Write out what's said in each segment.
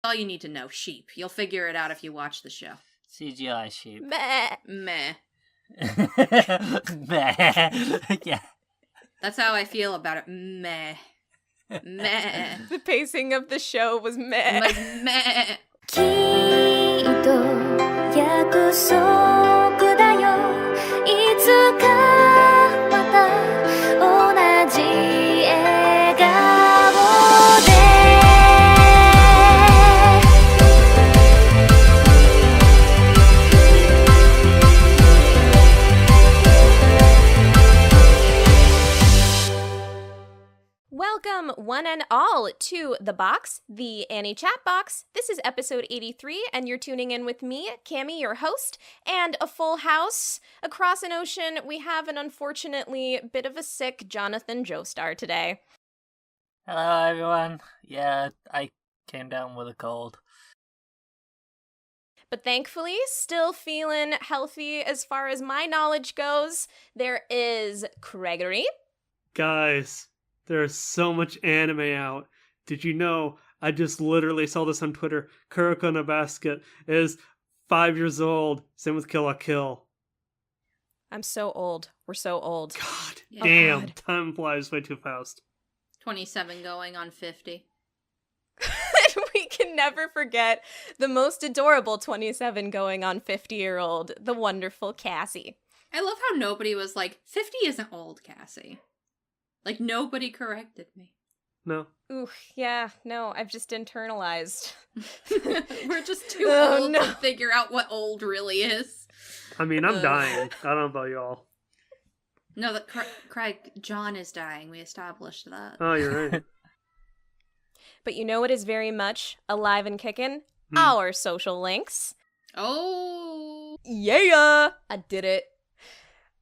All you need to know, sheep. You'll figure it out if you watch the show. CGI sheep. Meh. Meh. Meh. Yeah. That's how I feel about it. Meh. Meh. The pacing of the show was meh. Meh. きっと約束だよいつかまた同じ笑顔で Welcome, one and all, to The Box, the Annie Chat Box. This is episode 83, and you're tuning in with me, Cammie, your host, and a full house. Across an ocean, we have an unfortunately bit of a sick Jonathan Joestar today. Hello, everyone. Yeah, I came down with a cold. But thankfully, still feeling healthy as far as my knowledge goes, there is Gregory. Guys, there's so much anime out. Did you know? I just literally saw this on Twitter. Kuroko no Basket is 5 years old. Same with Kill la Kill. I'm so old. We're so old. God Yeah. damn. God. Time flies way too fast. 27 going on 50. We can never forget the most adorable 27 going on 50-year-old, the wonderful Cassie. I love how nobody was like, 50 isn't old, Cassie. Like, nobody corrected me. No. Ooh, yeah, no, I've just internalized. We're just too Oh, old no. to figure out what old really is. I mean, I'm dying. I don't know about y'all. No, that Craig, John is dying. We established that. Oh, you're right. But you know what is very much alive and kicking? Our social links. Oh. Yeah! I did it.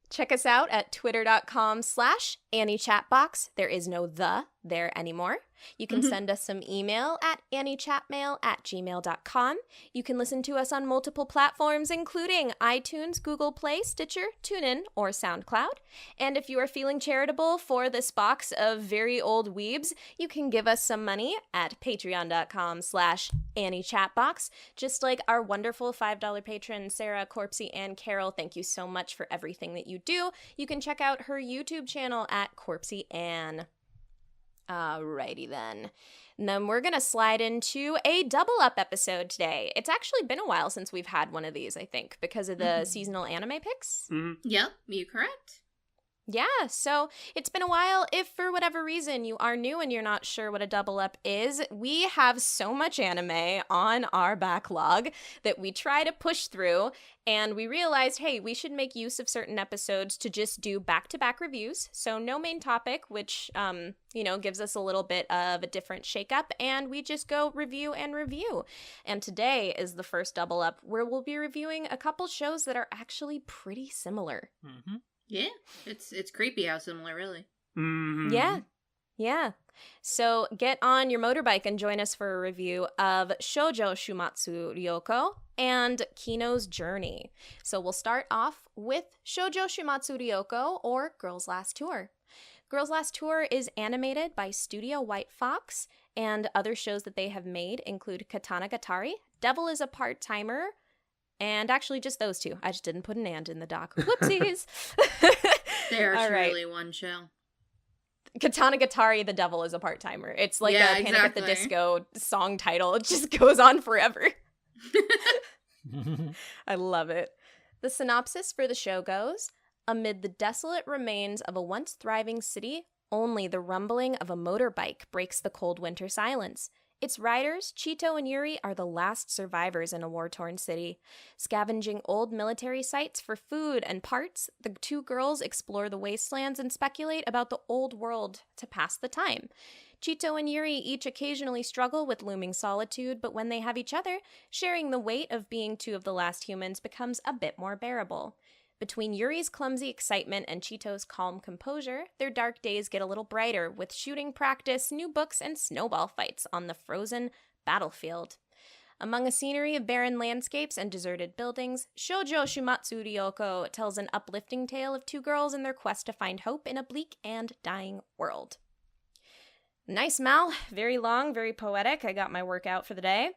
Check us out at twitter.com/AnnieChatBox. There is no the there anymore. You can send us some email at anniechatmail@gmail.com. You can listen to us on multiple platforms, including iTunes, Google Play, Stitcher, TuneIn, or SoundCloud. And if you are feeling charitable for this box of very old weebs, you can give us some money at patreon.com/AnnieChatBox. Just like our wonderful $5 patrons, Sarah, CorpsyAnn, Carol, thank you so much for everything that you do. You can check out her YouTube channel at CorpsyAnn. Alrighty then. And then we're going to slide into a double up episode today. It's actually been a while since we've had one of these, I think, because of the seasonal anime picks. Yep, you correct. Yeah, so it's been a while. If for whatever reason you are new and you're not sure what a double up is, we have so much anime on our backlog that we try to push through, and we realized, hey, we should make use of certain episodes to just do back-to-back reviews. So no main topic, which, gives us a little bit of a different shakeup, and we just go review and review. And today is the first double up where we'll be reviewing a couple shows that are actually pretty similar. Mm-hmm. Yeah, it's creepy how similar, really. Mm-hmm. Yeah. So get on your motorbike and join us for a review of Shoujo Shuumatsu Ryokou and Kino's Journey. So we'll start off with Shoujo Shuumatsu Ryokou, or Girls Last Tour. Girls Last Tour is animated by Studio White Fox, and other shows that they have made include Katana Gatari, Devil is a Part-Timer, and actually just those two. I just didn't put an and in the doc. Whoopsies. There's All right. really one show. Katana Gatari, the Devil is a Part-Timer. It's like Yeah, a Panic at the exactly. Disco song title. It just goes on forever. I love it. The synopsis for the show goes, amid the desolate remains of a once thriving city, only the rumbling of a motorbike breaks the cold winter silence. Its riders, Chito and Yuri, are the last survivors in a war-torn city. Scavenging old military sites for food and parts, the two girls explore the wastelands and speculate about the old world to pass the time. Chito and Yuri each occasionally struggle with looming solitude, but when they have each other, sharing the weight of being two of the last humans becomes a bit more bearable. Between Yuri's clumsy excitement and Chito's calm composure, their dark days get a little brighter with shooting practice, new books, and snowball fights on the frozen battlefield. Among a scenery of barren landscapes and deserted buildings, Shoujo Shuumatsu Ryokou tells an uplifting tale of two girls in their quest to find hope in a bleak and dying world. Nice, Mal. Very long, very poetic. I got my work out for the day.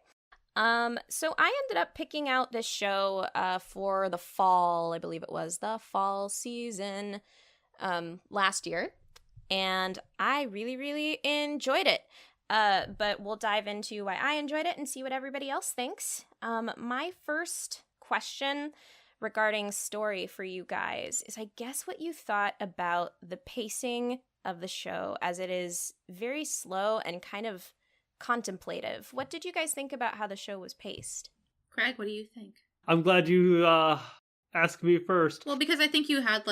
So I ended up picking out this show for the fall, I believe it was the fall season last year, and I really, really enjoyed it. But we'll dive into why I enjoyed it and see what everybody else thinks. My first question regarding story for you guys is, I guess, what you thought about the pacing of the show, as it is very slow and kind of contemplative. What did you guys think about how the show was paced? Craig, what do you think? I'm glad you asked me first. Well, because I think you had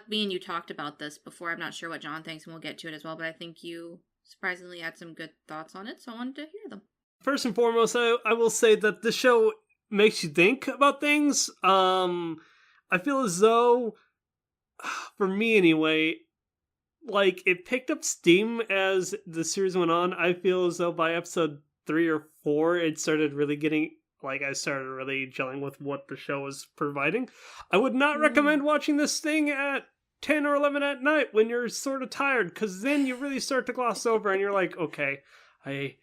me and you talked about this before. I'm not sure what John thinks, and we'll get to it as well, but I think you surprisingly had some good thoughts on it, so I wanted to hear them. First and foremost, I will say that the show makes you think about things. I feel as though, for me anyway, like, it picked up steam as the series went on. I feel as though by episode 3 or 4, it started really getting, like, I started really gelling with what the show was providing. I would not recommend watching this thing at 10 or 11 at night when you're sort of tired, because then you really start to gloss over and you're like, okay, I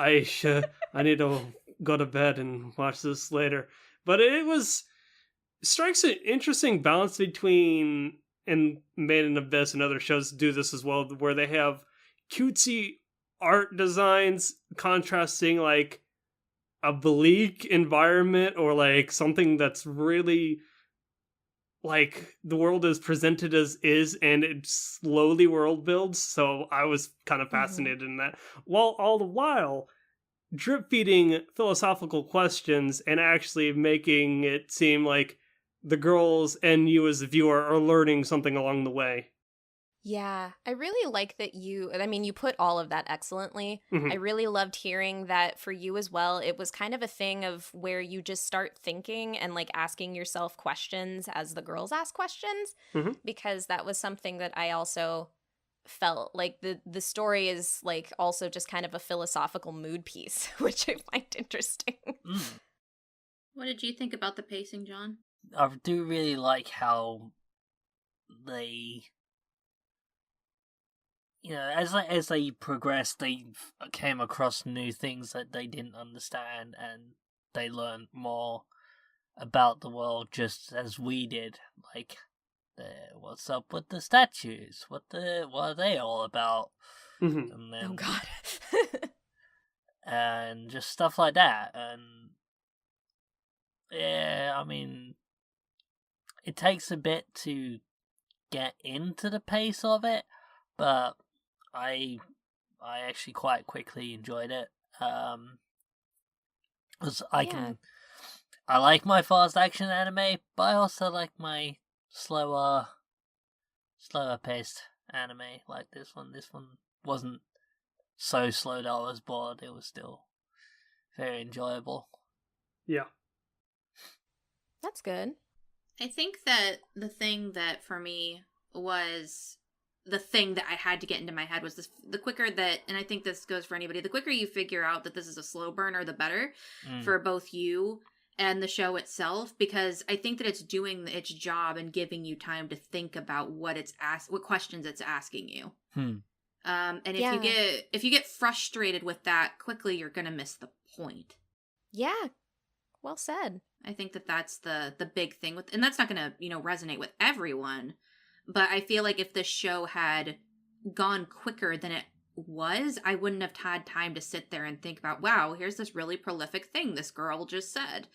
need to go to bed and watch this later. But it strikes an interesting balance between, and Made in Abyss and other shows do this as well, where they have cutesy art designs contrasting like a bleak environment, or like something that's really like the world is presented as is, and it slowly world builds. So I was kind of fascinated in that, while all the while drip feeding philosophical questions and actually making it seem like the girls and you as the viewer are learning something along the way. Yeah, I really like that you put all of that excellently. Mhm. I really loved hearing that for you as well. It was kind of a thing of where you just start thinking and like asking yourself questions as the girls ask questions, Mhm. because that was something that I also felt like the story is like also just kind of a philosophical mood piece, which I find interesting. What did you think about the pacing, John? I do really like how they, as they progressed, they came across new things that they didn't understand, and they learned more about the world just as we did. Like, what's up with the statues? What are they all about? Mhm. And then, Oh God. and just stuff like that. And yeah, I mean, it takes a bit to get into the pace of it, but I actually quite quickly enjoyed it. 'Cause I like my fast action anime, but I also like my slower paced anime like this one. This one wasn't so slow that I was bored. It was still very enjoyable. Yeah. That's good. I think that the thing that for me was the thing that I had to get into my head was this: the quicker that, and I think this goes for anybody, the quicker you figure out that this is a slow burner, the better for both you and the show itself, because I think that it's doing its job and giving you time to think about what questions it's asking you. And if you get frustrated with that quickly, you're gonna miss the point. Yeah. Well said. I think that that's the big thing with, and that's not going to, resonate with everyone, but I feel like if this show had gone quicker than it was, I wouldn't have had time to sit there and think about, wow, here's this really prolific thing this girl just said.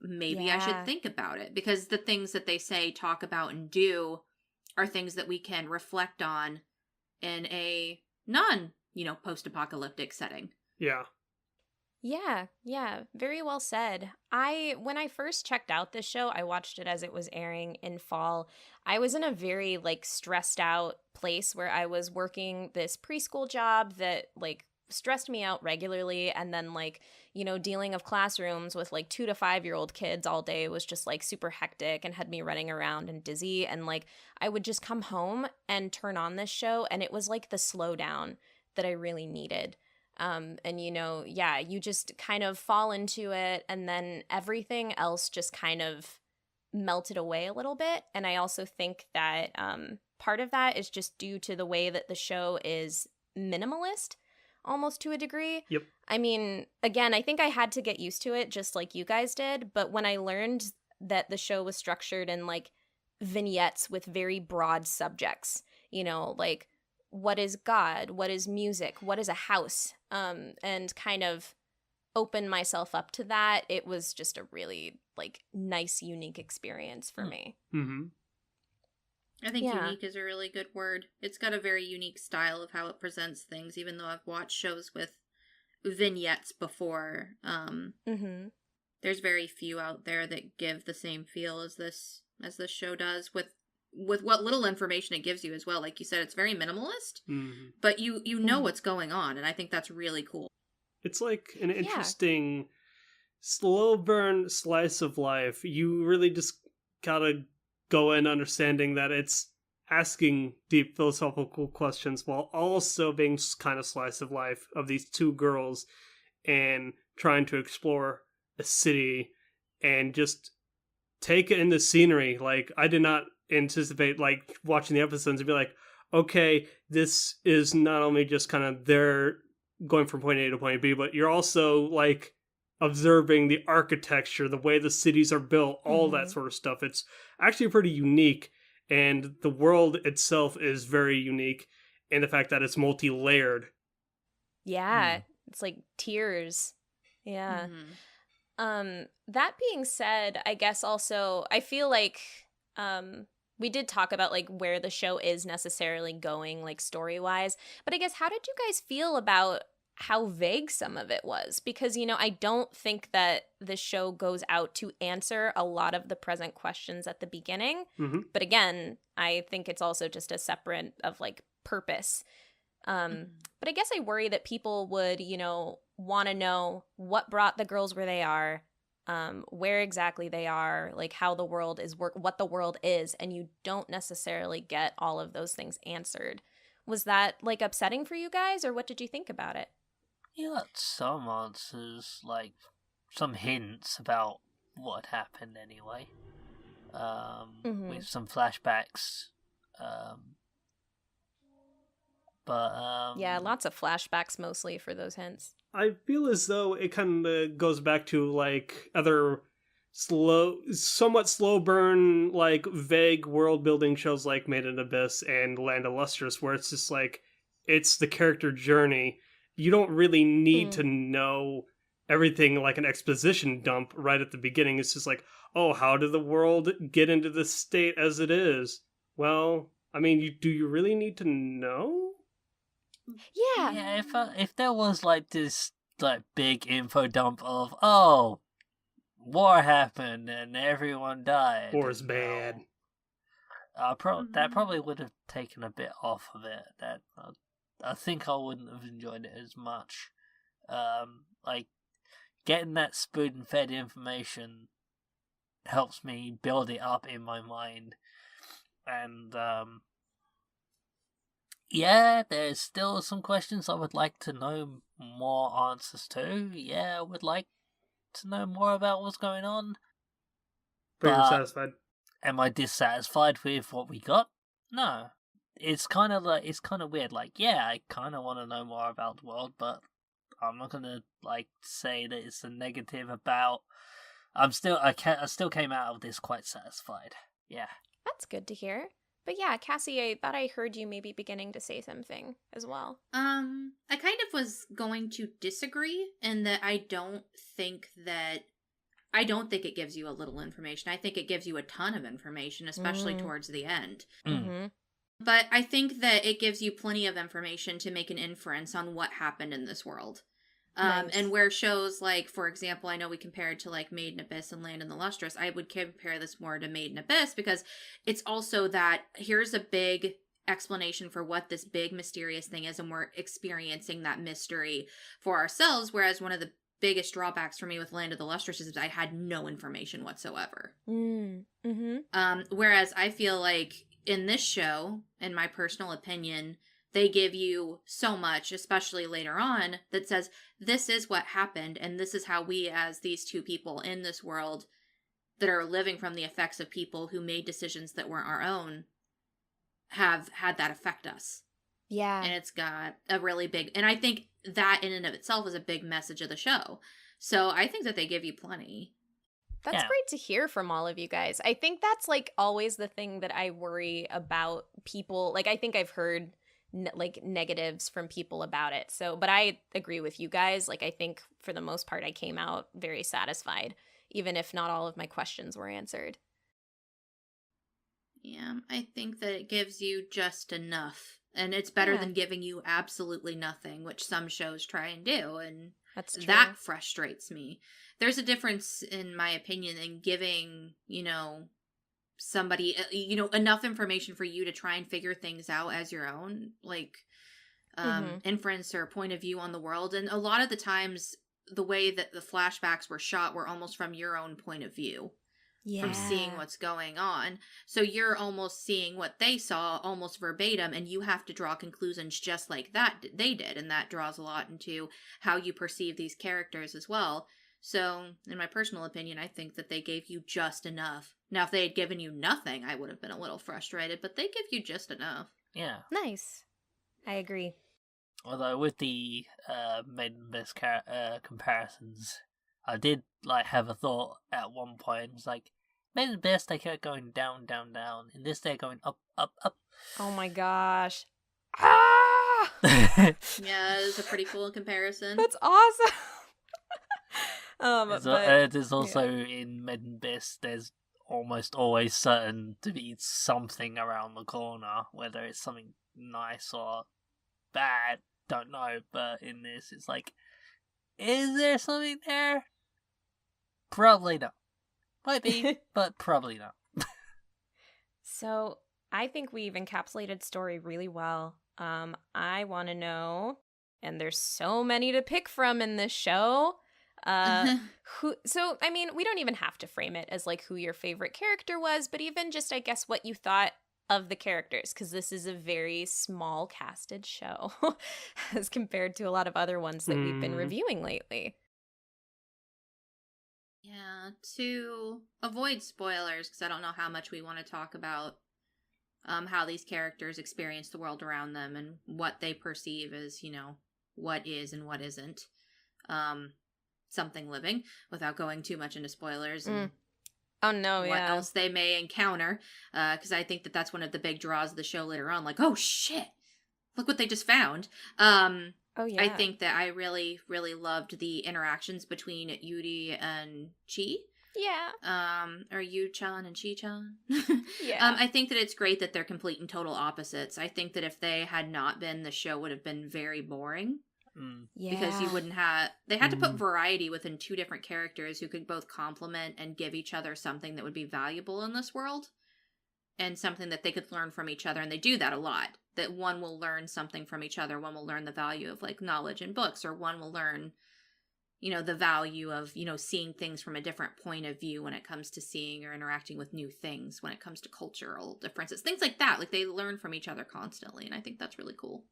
Maybe I should think about it, because the things that they say, talk about, and do are things that we can reflect on in a non, post-apocalyptic setting. Yeah. Yeah, very well said. When I first checked out this show, I watched it as it was airing in fall. I was in a very like stressed out place where I was working this preschool job that like stressed me out regularly, and then like, dealing with classrooms with like 2 to 5-year-old kids all day was just like super hectic and had me running around and dizzy, and like I would just come home and turn on this show, and it was like the slowdown that I really needed. You just kind of fall into it, and then everything else just kind of melted away a little bit. And I also think that part of that is just due to the way that the show is minimalist. almost to a degree. Yep. I mean, again, I think I had to get used to it just like you guys did, but when I learned that the show was structured in like vignettes with very broad subjects, you know, like what is God, what is music, what is a house, and kind of open myself up to that, it was just a really like nice, unique experience for me. Mm-hmm. I think unique is a really good word. It's got a very unique style of how it presents things, even though I've watched shows with vignettes before. There's very few out there that give the same feel as this show does with what little information it gives you as well. Like you said, it's very minimalist, but you know what's going on, and I think that's really cool. It's like an interesting slow burn slice of life. You really just gotta go in understanding that it's asking deep philosophical questions while also being kind of slice of life of these two girls and trying to explore a city and just take in the scenery. Like, I did not anticipate like watching the episodes and be like, okay, this is not only just kind of they're going from point A to point B, but you're also like observing the architecture, the way the cities are built, all that sort of stuff. It's actually pretty unique, and the world itself is very unique in the fact that it's multi-layered. Yeah, it's like tiers. Yeah. That being said, I guess also I feel like we did talk about like where the show is necessarily going like story-wise, but I guess how did you guys feel about how vague some of it was? Because, you know, I don't think that the show goes out to answer a lot of the present questions at the beginning. But again, I think it's also just a separate of like purpose. But I guess I worry that people would, you know, want to know what brought the girls where they are, where exactly they are, like how the world is what the world is, and you don't necessarily get all of those things answered. Was that like upsetting for you guys, or what did you think about it? You got some answers, like some hints about what happened anyway, with some flashbacks. Yeah, lots of flashbacks mostly for those hints. I feel as though it kind of goes back to like other somewhat slow burn, like vague world building shows like Made in Abyss and Land of Lustrous, where it's just like it's the character journey. You don't really need to know everything like an exposition dump right at the beginning. It's just like, oh, how did the world get into this state as it is? Well, I mean, do you really need to know? Yeah. Yeah, if there was like this like big info dump of, oh, war happened and everyone died. War's bad. That probably would have taken a bit off of it. That I think I wouldn't have enjoyed it as much. Like getting that spoon-fed information helps me build it up in my mind, and yeah, there's still some questions I would like to know more answers to. Yeah, I would like to know more about what's going on. But you're satisfied? Am I dissatisfied with what we got? No. It's kind of weird. Like, yeah, I kind of want to know more about the world, but I'm not gonna like say that it's a negative about. I still came out of this quite satisfied. Yeah, that's good to hear. But yeah, Cassie, I thought I heard you maybe beginning to say something as well. I kind of was going to disagree in that I don't think it gives you a little information. I think it gives you a ton of information, especially towards the end. But I think that it gives you plenty of information to make an inference on what happened in this world. Nice. And where shows like, for example, I know we compared to like Made in Abyss and Land in the Lustrous. I would compare this more to Made in Abyss because it's also that here's a big explanation for what this big mysterious thing is, and we're experiencing that mystery for ourselves. Whereas one of the biggest drawbacks for me with Land of the Lustrous is I had no information whatsoever. Whereas I feel like in this show, in my personal opinion, they give you so much, especially later on, that says, this is what happened, and this is how we, as these two people in this world that are living from the effects of people who made decisions that weren't our own, have had that affect us. Yeah. And it's got a really big... And I think that in and of itself is a big message of the show. So I think that they give you plenty. That's great to hear from all of you guys. I think that's like always the thing that I worry about people. Like I think I've heard like negatives from people about it. So, but I agree with you guys. Like I think for the most part I came out very satisfied, even if not all of my questions were answered. Yeah, I think that it gives you just enough. And it's better than giving you absolutely nothing, which some shows try and do. And that's true. That frustrates me. There's a difference, in my opinion, in giving, somebody, enough information for you to try and figure things out as your own, like inference or point of view on the world. And a lot of the times, the way that the flashbacks were shot were almost from your own point of view. From seeing what's going on. So you're almost seeing what they saw almost verbatim, and you have to draw conclusions just like that they did, and that draws a lot into how you perceive these characters as well. So, in my personal opinion, I think that they gave you just enough. Now, if they had given you nothing, I would have been a little frustrated, but they give you just enough. Yeah. Nice. I agree. Although with the Made in Abyss comparisons, I did have a thought at one point. It's like, Made in Abyss, they kept going down, down, down. In this, they're going up, up, up. Oh my gosh. Ah! Yeah, it's a pretty cool comparison. That's awesome. There's also in Made in Abyss, there's almost always certain to be something around the corner, whether it's something nice or bad, don't know. But in this, it's like, is there something there? Probably not. Might be, but probably not. So I think we've encapsulated story really well. I want to know, and there's so many to pick from in this show. So I mean, we don't even have to frame it as like who your favorite character was, but even just I guess what you thought of the characters, because this is a very small casted show as compared to a lot of other ones that we've been reviewing lately. Yeah, to avoid spoilers, because I don't know how much we want to talk about how these characters experience the world around them and what they perceive as, what is and what isn't something living, without going too much into spoilers and what else they may encounter, because I think that that's one of the big draws of the show later on, like, oh shit, look what they just found. Oh, yeah. I think that I really, really loved the interactions between Yuri and Chi. Yeah. Or Yu-chan and Chi-chan. Yeah. I think that it's great that they're complete and total opposites. I think that if they had not been, the show would have been very boring. Yeah. Because you wouldn't have... They had to put variety within two different characters who could both complement and give each other something that would be valuable in this world. And something that they could learn from each other. And they do that a lot. That one will learn something from each other. One will learn the value of, knowledge in books. Or one will learn, the value of, seeing things from a different point of view when it comes to seeing or interacting with new things. When it comes to cultural differences. Things like that. Like, they learn from each other constantly. And I think that's really cool.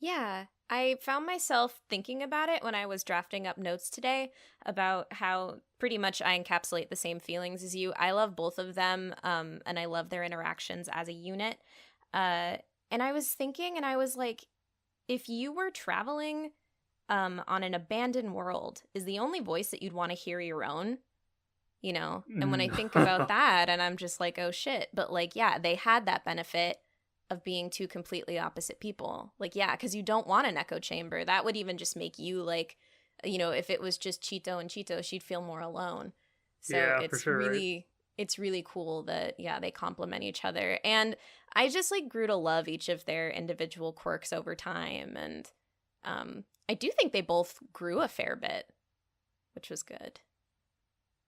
Yeah, I found myself thinking about it when I was drafting up notes today about how pretty much I encapsulate the same feelings as you. I love both of them, and I love their interactions as a unit. And I was thinking, and I was like, if you were traveling on an abandoned world, is the only voice that you'd want to hear your own? And when I think about that, and I'm just like, oh shit. But they had that benefit of being two completely opposite people. Because you don't want an echo chamber. That would even just make you if it was just Cheeto and Cheeto, she'd feel more alone. So yeah, it's for sure, really right? It's really cool that they complement each other. And I just grew to love each of their individual quirks over time. And I do think they both grew a fair bit, which was good.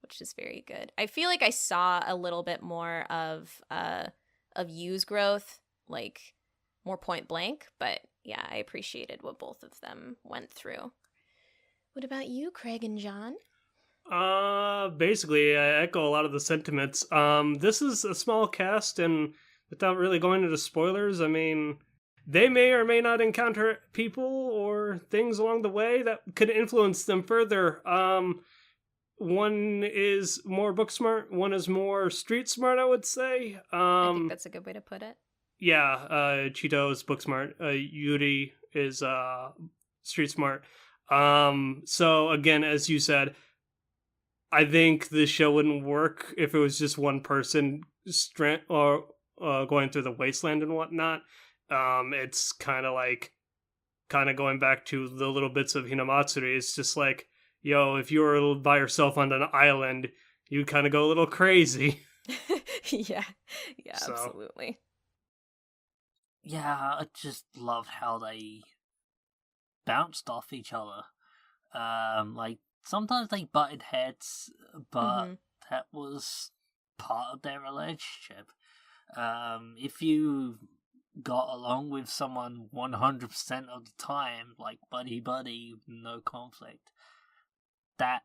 Which is very good. I feel like I saw a little bit more of Yu's growth, more point blank, but yeah, I appreciated what both of them went through. What about you, Craig and John? Basically, I echo a lot of the sentiments. This is a small cast, and without really going into spoilers, I mean, they may or may not encounter people or things along the way that could influence them further. One is more book smart, one is more street smart, I would say. I think that's a good way to put it. Yeah, Cheeto is book smart. Yuri is street smart. So again, as you said, I think the show wouldn't work if it was just one person going through the wasteland and whatnot. It's kind of going back to the little bits of Hinamatsuri. It's just like, yo, if you were by yourself on an island, you'd kind of go a little crazy. Yeah, So. absolutely. Yeah, I just loved how they bounced off each other. Like, sometimes they butted heads, but that was part of their relationship. If you got along with someone 100% of the time, like buddy, no conflict, that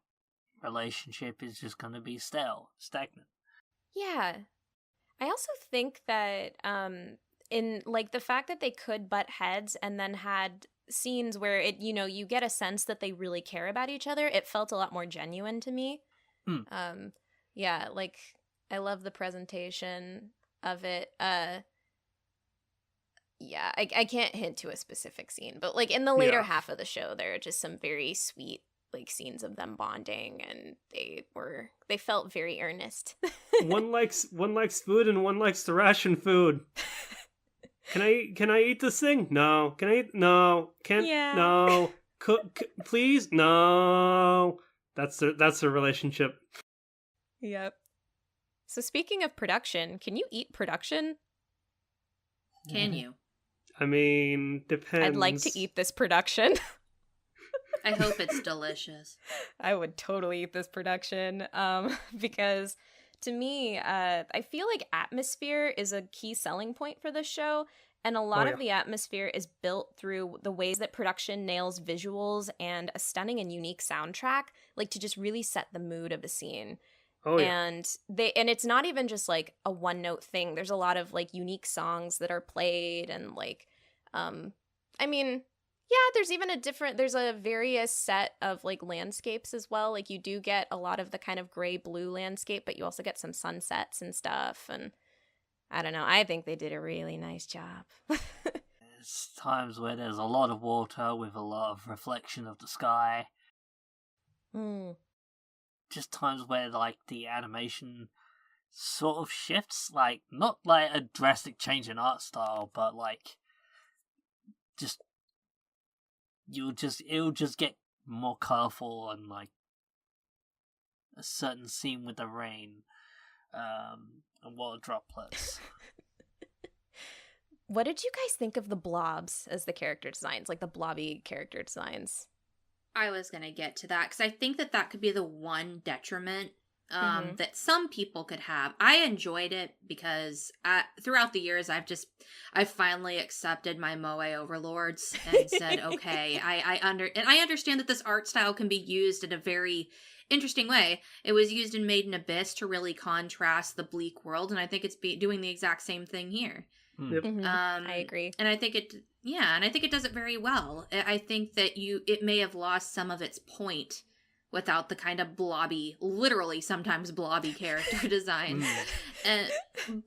relationship is just going to be stagnant. Yeah. I also think that in like the fact that they could butt heads and then had scenes where it, you get a sense that they really care about each other, it felt a lot more genuine to me. Yeah, like I love the presentation of it. Yeah, I can't hint to a specific scene, but like in the later half of the show, there are just some very sweet like scenes of them bonding, and they felt very earnest. one likes food and one likes to ration food. Can I eat this thing? No. Can I eat? No. Can't. Yeah. No. Cook, please. No. That's their relationship. Yep. So speaking of production, can you eat production? Can you? I mean, depends. I'd like to eat this production. I hope it's delicious. I would totally eat this production, because to me, I feel like atmosphere is a key selling point for this show, and a lot of the atmosphere is built through the ways that production nails visuals and a stunning and unique soundtrack, like to just really set the mood of a scene. Oh, yeah. And it's not even just like a one note thing. There's a lot of like unique songs that are played, and like, I mean, yeah, there's a various set of like landscapes as well. Like you do get a lot of the kind of gray blue landscape, but you also get some sunsets and stuff. And I don't know, I think they did a really nice job. There's times where there's a lot of water with a lot of reflection of the sky. Just times where like the animation sort of shifts, like not like a drastic change in art style, but like it'll just get more colorful, and like a certain scene with the rain and water droplets. What did you guys think of the blobs as the character designs, like the blobby character designs? I was going to get to that because I think that could be the one detriment that some people could have. I enjoyed it because throughout the years, I've finally accepted my moe overlords and said, okay, I understand that this art style can be used in a very interesting way. It was used in Made in Abyss to really contrast the bleak world, and I think it's doing the exact same thing here. Yep. I agree. And I think it does it very well. I think that it may have lost some of its point without the kind of blobby, literally sometimes blobby character design.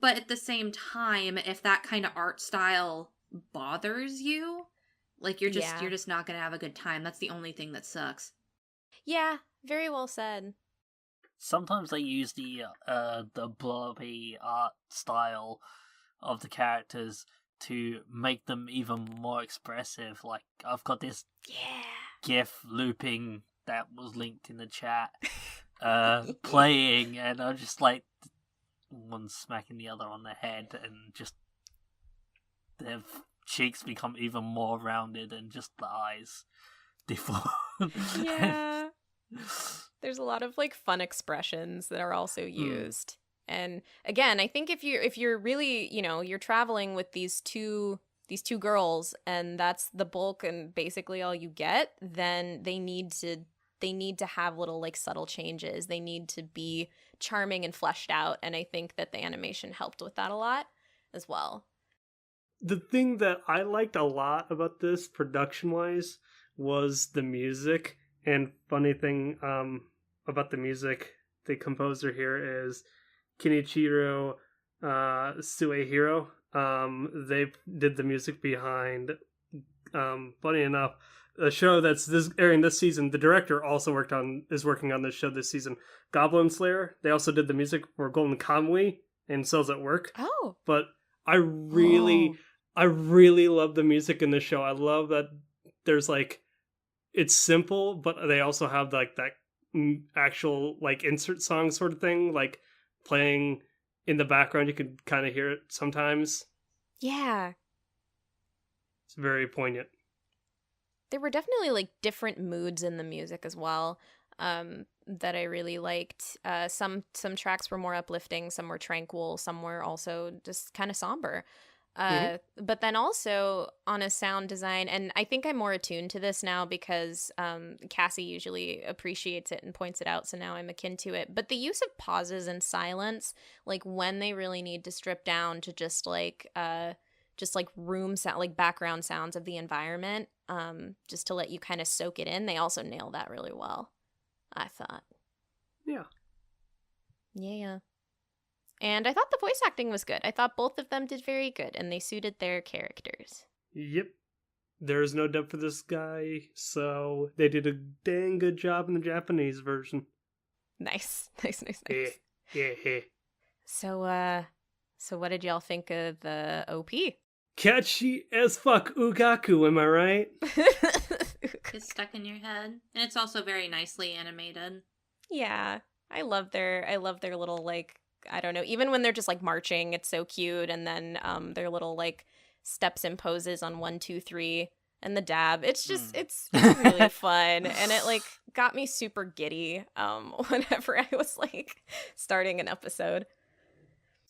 But at the same time, if that kind of art style bothers you, like you're just not going to have a good time. That's the only thing that sucks. Yeah, very well said. Sometimes they use the blobby art style of the characters to make them even more expressive. Like, I've got this GIF looping that was linked in the chat playing, and I'm just like, one smacking the other on the head, and just their cheeks become even more rounded, and just the eyes deform. Yeah. There's a lot of like fun expressions that are also used. And again, I think if you're really, you're traveling with these two girls, and that's the bulk and basically all you get, then they need to have little like subtle changes. They need to be charming and fleshed out, and I think that the animation helped with that a lot as well. The thing that I liked a lot about this production-wise was the music. And funny thing about the music, the composer here is Kenichiro Suehiro. They did the music behind, funny enough, a show that's airing this season. The director also is working on this show this season. Goblin Slayer. They also did the music for Golden Kamuy and Cells at Work. Oh. But I really love the music in this show. I love that there's like, it's simple, but they also have like that actual like insert song sort of thing, like playing in the background. You can kind of hear it sometimes. Yeah. It's very poignant. There were definitely like different moods in the music as well, that I really liked. Some tracks were more uplifting, some were tranquil, some were also just kind of somber. But then also on a sound design, and I think I'm more attuned to this now because Cassie usually appreciates it and points it out, so now I'm akin to it. But the use of pauses and silence, like when they really need to strip down to just like room sound, like background sounds of the environment, just to let you kind of soak it in. They also nail that really well, I thought. Yeah. And I thought the voice acting was good. I thought both of them did very good, and they suited their characters. Yep. There's no dub for this guy, so they did a dang good job in the Japanese version. Nice. Yeah. So what did y'all think of the OP? Catchy as fuck, Ugaku, am I right? It's stuck in your head. And it's also very nicely animated. Yeah. I love their little, like, I don't know, even when they're just like marching, it's so cute. And then their little like steps and poses on 1, 2, 3 and the dab. It's just it's really fun. And it like got me super giddy whenever I was like starting an episode.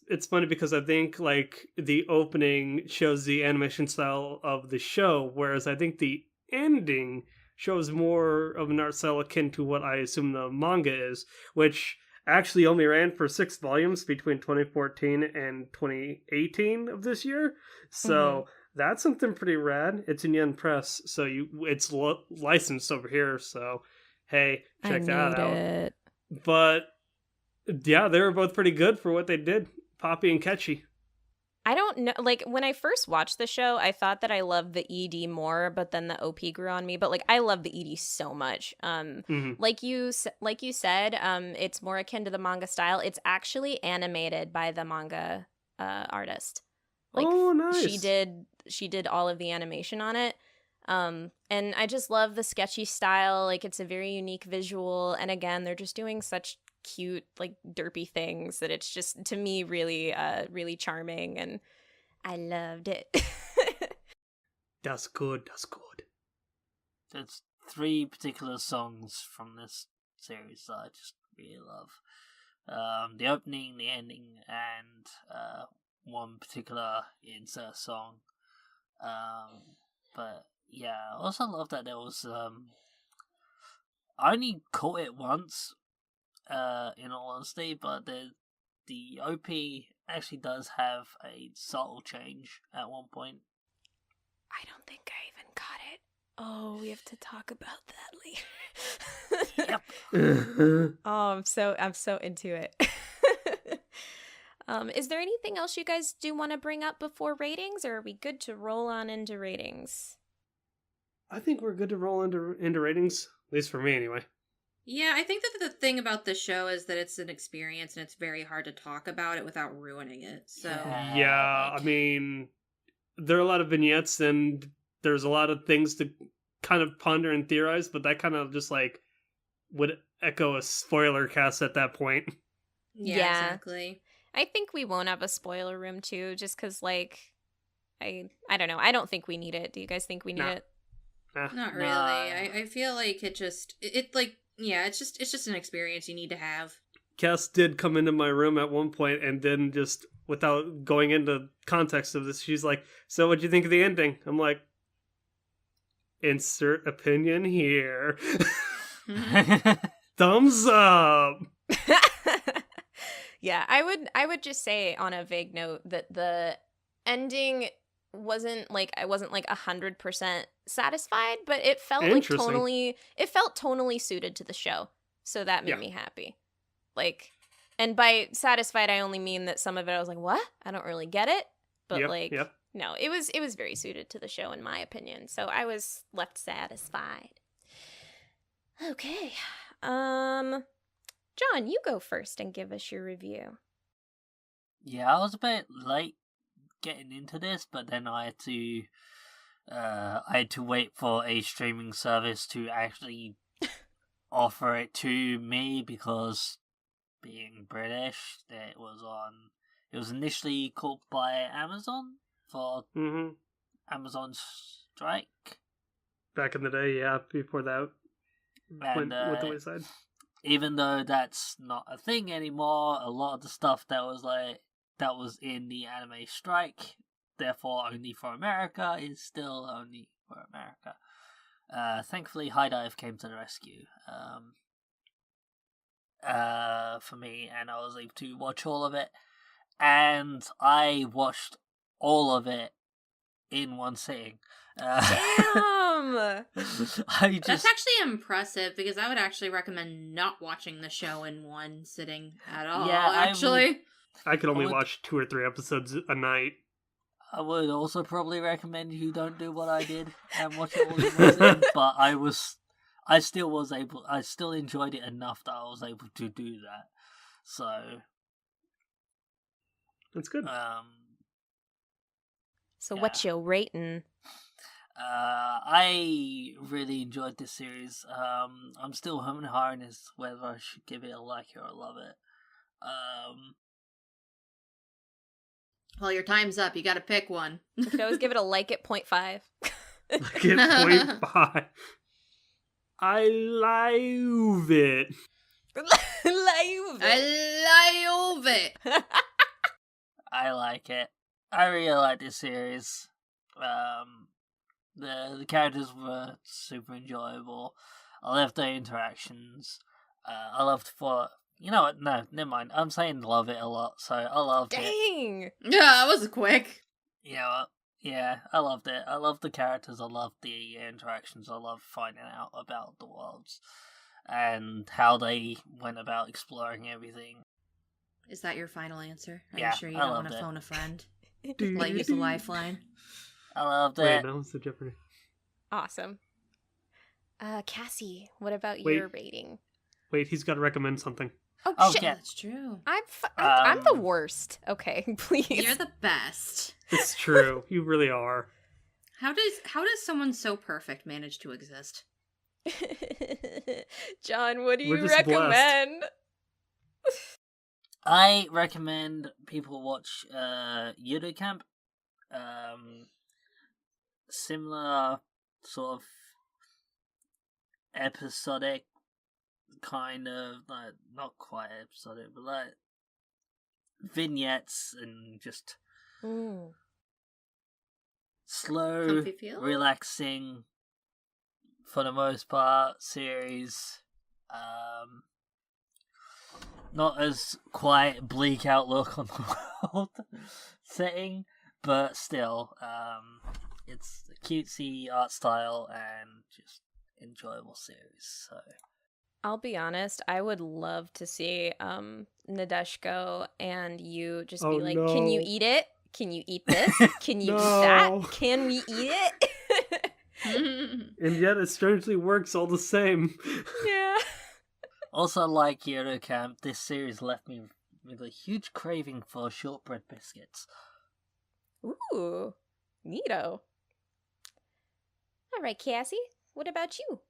It's funny because I think like the opening shows the animation style of the show, whereas I think the ending shows more of an art style akin to what I assume the manga is, which actually only ran for 6 volumes between 2014 and 2018 of this year. So that's something pretty rad. It's in Yen Press, so it's licensed over here. So hey, check that out. But yeah, they were both pretty good for what they did. Poppy and catchy. I don't know, like when I first watched the show, I thought that I loved the ED more, but then the OP grew on me. But like I love the ED so much. Like you said, it's more akin to the manga style. It's actually animated by the manga artist. Like, oh, nice. She did all of the animation on it. And I just love the sketchy style. Like it's a very unique visual, and again, they're just doing such cute like derpy things that it's just to me really really charming, and I loved it. That's good. There's 3 particular songs from this series that I just really love. The opening, the ending, and one particular insert song. But yeah, I also love that there was I only caught it once, in all honesty, but the OP actually does have a subtle change at one point. I don't think I even got it. Oh, we have to talk about that later. Yep. Oh, I'm so into it. Is there anything else you guys do want to bring up before ratings, or are we good to roll on into ratings? I think we're good to roll into ratings, at least for me anyway. Yeah, I think that the thing about the show is that it's an experience and it's very hard to talk about it without ruining it. So yeah, I mean, there are a lot of vignettes and there's a lot of things to kind of ponder and theorize, but that kind of just like would echo a spoiler cast at that point. Yeah, exactly. I think we won't have a spoiler room too, just because like I don't know. I don't think we need it. Do you guys think we need it? Not really. I feel like it like, yeah, it's just an experience you need to have. Cass did come into my room at one point, and then just without going into context of this, she's like, "So, what'd you think of the ending?" I'm like, "Insert opinion here." Thumbs up. Yeah, I would just say on a vague note that the ending wasn't like I wasn't like 100% satisfied, but it felt like tonally suited to the show, so that made me happy. Like, and by satisfied I only mean that some of it I was like, what? I don't really get it, but No, it was very suited to the show in my opinion. So I was left satisfied. Okay. John, you go first and give us your review. Yeah, I was a bit late getting into this, but then I had to wait for a streaming service to actually offer it to me, because being British, it was initially called by Amazon for Amazon strike. Back in the day, yeah, before that went the wayside. Even though that's not a thing anymore, a lot of the stuff that was in the anime strike, therefore only for America, is still only for America. Thankfully, High Dive came to the rescue for me, and I was able to watch all of it. And I watched all of it in one sitting. Damn! That's actually impressive, because I would actually recommend not watching the show in one sitting at all. Yeah, actually. I could only watch 2 or 3 episodes a night. I would also probably recommend you don't do what I did and watch it all in one sitting, but I still enjoyed it enough that I was able to do that. So that's good. So what's your rating? I really enjoyed this series. I'm still humming and hawing as whether I should give it a like it or love it. Well, your time's up. You gotta pick one. You could always give it a like at 0.5. Like at 0.5. I love it. I love it. I like it. I really like this series. The characters were super enjoyable. I loved their interactions. I loved you know what? No, never mind. I'm saying love it a lot, so I loved it. Dang! Yeah, that was quick. You know what? Yeah, I loved it. I loved the characters. I loved the interactions. I loved finding out about the worlds and how they went about exploring everything. Is that your final answer? Are Yeah, you sure you I don't loved want to it. phone a friend? Like, use a lifeline? I loved Wait, it. that was the Jeopardy. Awesome. Cassie, what about Wait. your rating? Wait, he's got to recommend something. Oh, shit. yeah. That's true. I'm the worst. Okay, please. You're the best. It's true. You really are. How does someone so perfect manage to exist? John, what do We're you just recommend? I recommend people watch Yuru Camp. Similar sort of episodic kind of, like, not quite episodic, but like vignettes and just slow, Comfy feel? relaxing for the most part series. Not as quite bleak outlook on the world setting, but still, it's a cutesy art style and just enjoyable series. So I'll be honest, I would love to see Nadeshko and you just be like, no. can you eat it? Can you eat this? Can you No. eat that? Can we eat it? And yet it strangely works all the same. Yeah. also, like Yuru Camp, this series left me with a huge craving for shortbread biscuits. Ooh, neato. All right, Cassie, what about you?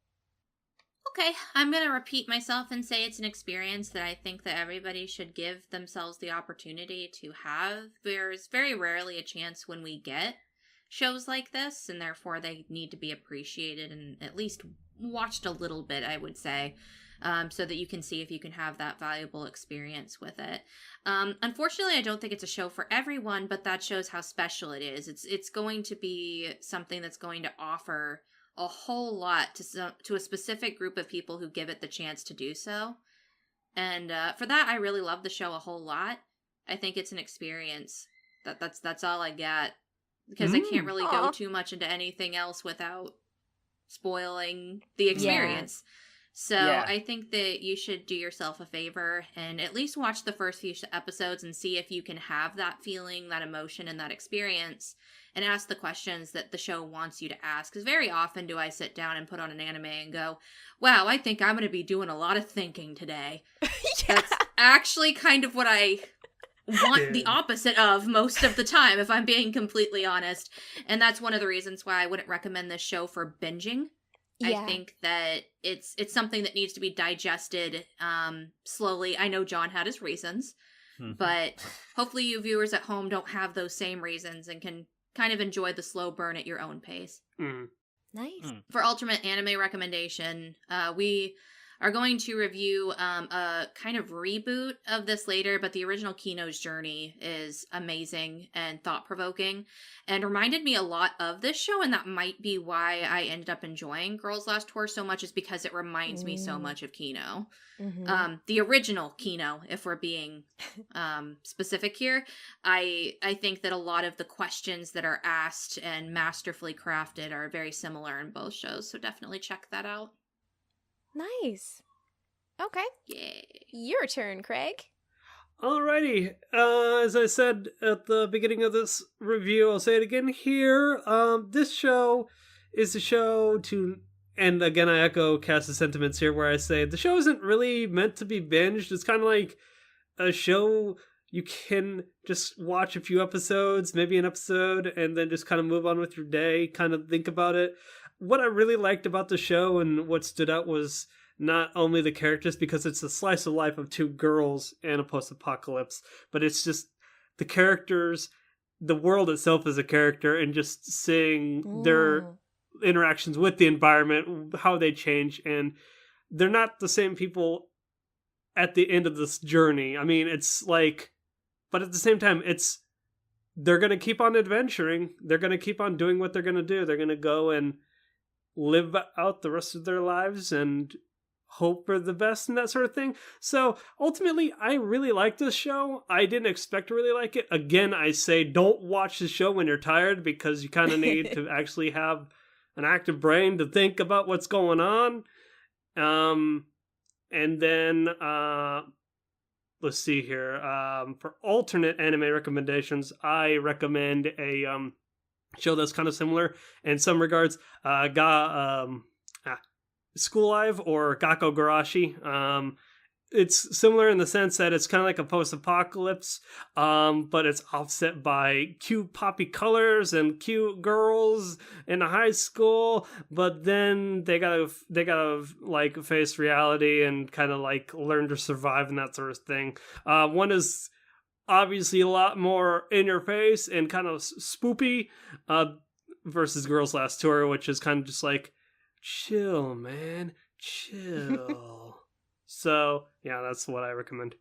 Okay, I'm going to repeat myself and say it's an experience that I think that everybody should give themselves the opportunity to have. There's very rarely a chance when we get shows like this, and therefore they need to be appreciated and at least watched a little bit, I would say, so that you can see if you can have that valuable experience with it. Unfortunately, I don't think it's a show for everyone, but that shows how special it is. It's going to be something that's going to offer a whole lot to a specific group of people who give it the chance to do so. And for that, I really love the show a whole lot. I think it's an experience. That's all I got, because I can't really go too much into anything else without spoiling the experience. So Yeah. I think that you should do yourself a favor and at least watch the first few episodes and see if you can have that feeling, that emotion, and that experience, and ask the questions that the show wants you to ask. Because very often do I sit down and put on an anime and go, wow, I think I'm going to be doing a lot of thinking today. That's actually kind of what I want the opposite of most of the time, if I'm being completely honest. And that's one of the reasons why I wouldn't recommend this show for binging. Yeah. I think that it's something that needs to be digested slowly. I know John had his reasons, but hopefully you viewers at home don't have those same reasons and can kind of enjoy the slow burn at your own pace. Nice. For ultimate anime recommendation, we are going to review a kind of reboot of this later, but the original Kino's journey is amazing and thought-provoking and reminded me a lot of this show, and that might be why I ended up enjoying Girls Last Tour so much, is because it reminds me so much of Kino. The original Kino, if we're being specific here. I think that a lot of the questions that are asked and masterfully crafted are very similar in both shows, so definitely check that out. Nice. Okay. Yay. Your turn, Craig. Alrighty. As I said at the beginning of this review, I'll say it again here. This show is a show to, and again I echo Cass's sentiments here where I say the show isn't really meant to be binged. It's kind of like a show you can just watch a few episodes, maybe an episode, and then just kind of move on with your day, kind of think about it. What I really liked about the show and what stood out was not only the characters, because it's a slice of life of two girls and a post-apocalypse, but it's just the characters, the world itself is a character, and just seeing their interactions with the environment, how they change, and they're not the same people at the end of this journey. I mean, it's like, but at the same time, they're going to keep on adventuring. They're going to keep on doing what they're going to do. They're going to go and live out the rest of their lives and hope for the best and that sort of thing. So ultimately, I really like this show. I didn't expect to really like it. Again, I say don't watch the show when you're tired, because you kind of need to actually have an active brain to think about what's going on. And then let's see here. For alternate anime recommendations, I recommend a show that's kind of similar in some regards. School Live, or Gakkougurashi. It's similar in the sense that it's kind of like a post-apocalypse, but it's offset by cute poppy colors and cute girls in a high school. But then they gotta like face reality and kind of like learn to survive and that sort of thing. One is obviously a lot more in your face and kind of spoopy, versus Girls Last Tour, which is kind of just like, chill, man, chill. So, yeah, that's what I recommend.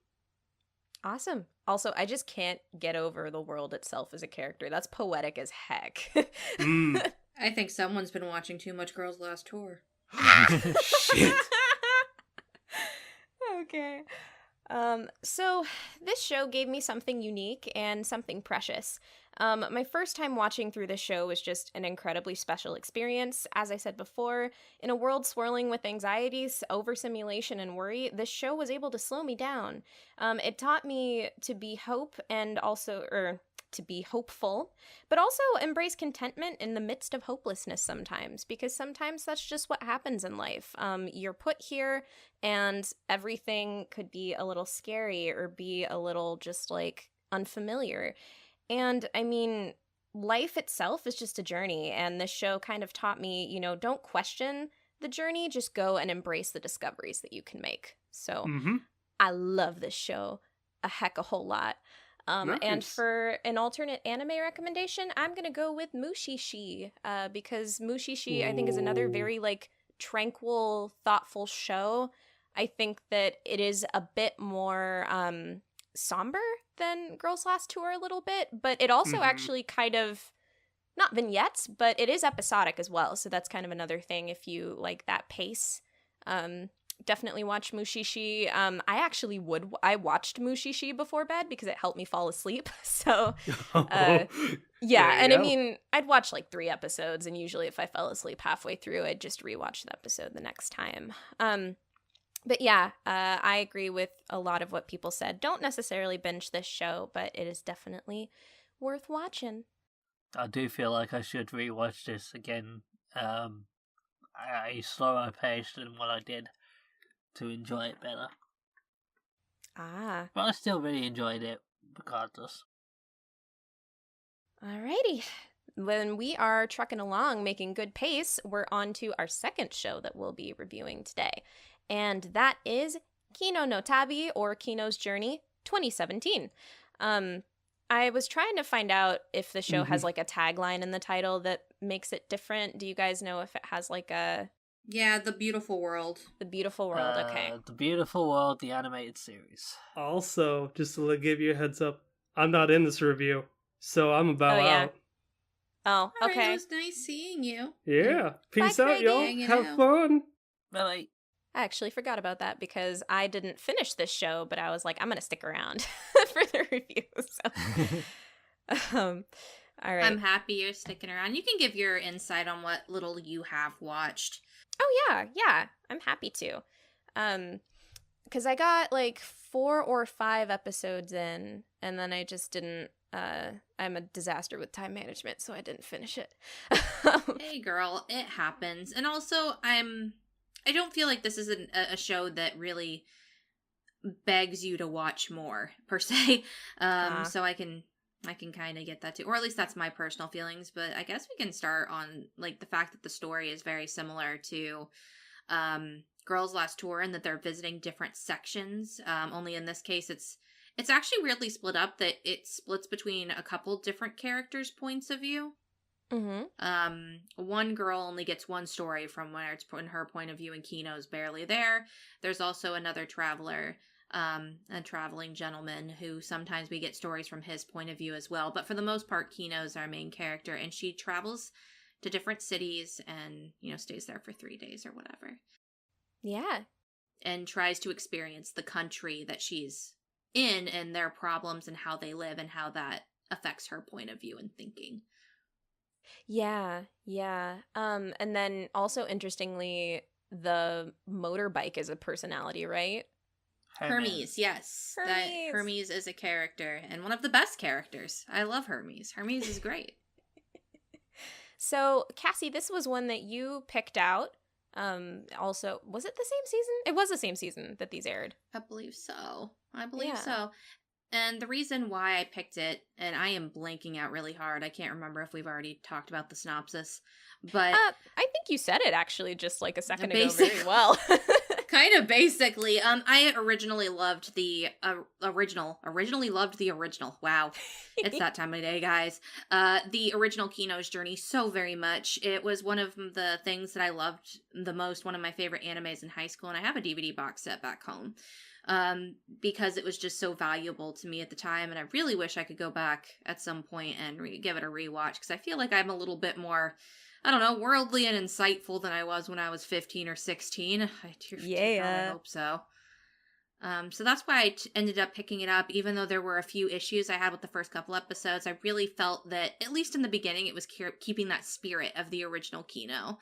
Awesome. Also, I just can't get over the world itself as a character. That's poetic as heck. I think someone's been watching too much Girls Last Tour. Shit. Okay. So this show gave me something unique and something precious. My first time watching through this show was just an incredibly special experience. As I said before, in a world swirling with anxieties, overstimulation, and worry, this show was able to slow me down. It taught me to be to be hopeful, but also embrace contentment in the midst of hopelessness sometimes, because sometimes that's just what happens in life. You're put here and everything could be a little scary or be a little just like unfamiliar. And I mean, life itself is just a journey, and this show kind of taught me, don't question the journey, just go and embrace the discoveries that you can make. So I love this show a whole lot. Nice. And for an alternate anime recommendation, I'm going to go with Mushishi, because Mushishi, I think, is another very, like, tranquil, thoughtful show. I think that it is a bit more somber than Girls Last Tour a little bit, but it also actually kind of, not vignettes, but it is episodic as well, so that's kind of another thing if you like that pace. Definitely watch Mushishi. I watched Mushishi before bed because it helped me fall asleep. So, yeah. And I mean, I'd watch like 3 episodes, and usually if I fell asleep halfway through, I'd just rewatch the episode the next time. But yeah, I agree with a lot of what people said. Don't necessarily binge this show, but it is definitely worth watching. I do feel like I should rewatch this again. I slower pace than what I did to enjoy it better. Ah. But I still really enjoyed it, regardless. Alrighty. When we are trucking along, making good pace, we're on to our second show that we'll be reviewing today. And that is Kino no Tabi, or Kino's Journey 2017. I was trying to find out if the show has like a tagline in the title that makes it different. Do you guys know if it has like a... Yeah, The Beautiful World. The Beautiful World, okay. The Beautiful World, the animated series. Also, just to give you a heads up, I'm not in this review, so I'm about out. Oh, All right, okay. it was nice seeing you. Yeah. Peace out, Craigie. y'all. Hanging Have out. fun. Bye. I actually forgot about that because I didn't finish this show, but I was like, I'm going to stick around for the review. So, all right. I'm happy you're sticking around. You can give your insight on what little you have watched. Oh, yeah. I'm happy to. Because I got like 4 or 5 episodes in, and then I just didn't, I'm a disaster with time management, so I didn't finish it. Hey, girl, it happens. And also, I don't feel like this is a show that really begs you to watch more, per se. So I can kind of get that too. Or at least that's my personal feelings. But I guess we can start on like the fact that the story is very similar to Girls' Last Tour, and that they're visiting different sections. Only in this case, it's actually weirdly split up, that it splits between a couple different characters' points of view. Mm-hmm. One girl only gets one story from where it's in her point of view, and Kino's barely there. There's also another traveler, a traveling gentleman, who sometimes we get stories from his point of view as well. But for the most part, Kino's our main character, and she travels to different cities and, stays there for 3 days or whatever. Yeah. And tries to experience the country that she's in and their problems and how they live and how that affects her point of view and thinking. Yeah. And then also interestingly, the motorbike is a personality, right? Hermes, yes. That Hermes is a character, and one of the best characters. I love Hermes. Hermes is great. So, Cassie, this was one that you picked out. Also, was it the same season? It was the same season that these aired. I believe so. So. And the reason why I picked it, and I am blanking out really hard, I can't remember if we've already talked about the synopsis, but... I think you said it actually just like a second ago very well. Kind of basically. I originally loved the original. Wow. It's that time of day, guys. The original Kino's Journey so very much. It was one of the things that I loved the most, one of my favorite animes in high school, and I have a DVD box set back home. Because it was just so valuable to me at the time, and I really wish I could go back at some point and give it a rewatch, because I feel like I'm a little bit more, I don't know, worldly and insightful than I was when I was 15 or 16. I hope so. So that's why I ended up picking it up, even though there were a few issues I had with the first couple episodes. I really felt that, at least in the beginning, it was keeping that spirit of the original Kino.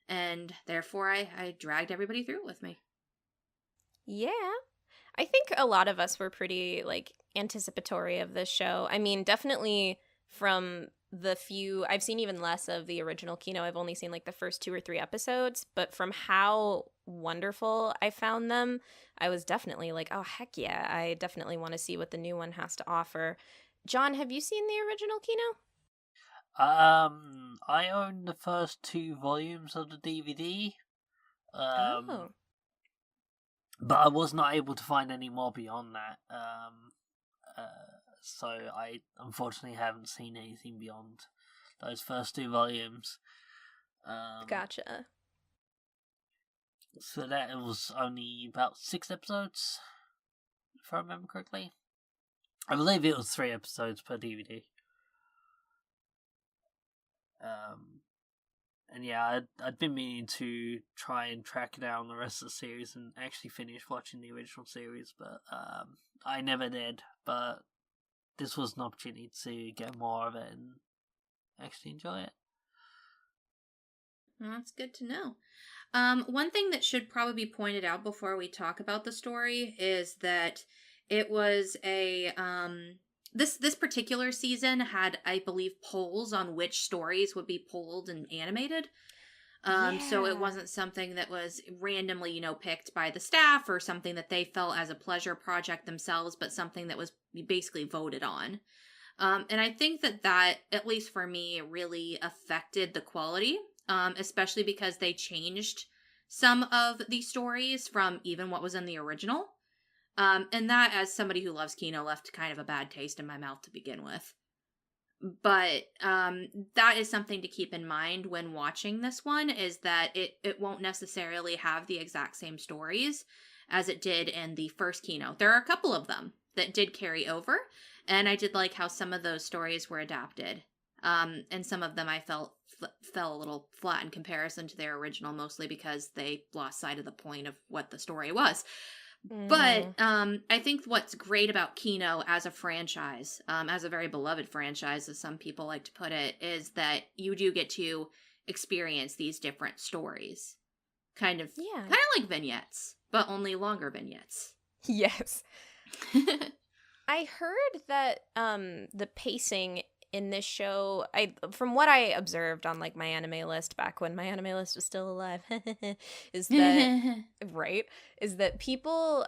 And therefore, I dragged everybody through with me. Yeah. I think a lot of us were pretty, anticipatory of this show. I mean, definitely from the few... I've seen even less of the original Kino. I've only seen, the first 2 or 3 episodes. But from how wonderful I found them, I was definitely like, oh, heck yeah. I definitely want to see what the new one has to offer. John, have you seen the original Kino? I own the first 2 volumes of the DVD. But I was not able to find any more beyond that. So I unfortunately haven't seen anything beyond those first 2 volumes. Gotcha. So that it was only about 6 episodes, if I remember correctly. I believe it was 3 episodes per DVD. And yeah, I'd been meaning to try and track down the rest of the series and actually finish watching the original series, but I never did. But this was an opportunity to get more of it and actually enjoy it. Well, that's good to know. One thing that should probably be pointed out before we talk about the story is that it was a this particular season had, I believe, polls on which stories would be pulled and animated. So it wasn't something that was randomly, picked by the staff or something that they felt as a pleasure project themselves, but something that was basically voted on. And I think that, at least for me, really affected the quality, especially because they changed some of the stories from even what was in the original. And that, as somebody who loves Kino, left kind of a bad taste in my mouth to begin with. But that is something to keep in mind when watching this one, is that it won't necessarily have the exact same stories as it did in the first Kino. There are a couple of them that did carry over, and I did like how some of those stories were adapted. And some of them I felt fell a little flat in comparison to their original, mostly because they lost sight of the point of what the story was. But I think what's great about Kino as a franchise, as a very beloved franchise, as some people like to put it, is that you do get to experience these different stories. Kind of like vignettes, but only longer vignettes. Yes. I heard that the pacing in this show, from what I observed on like my anime list back when my anime list was still alive, is that people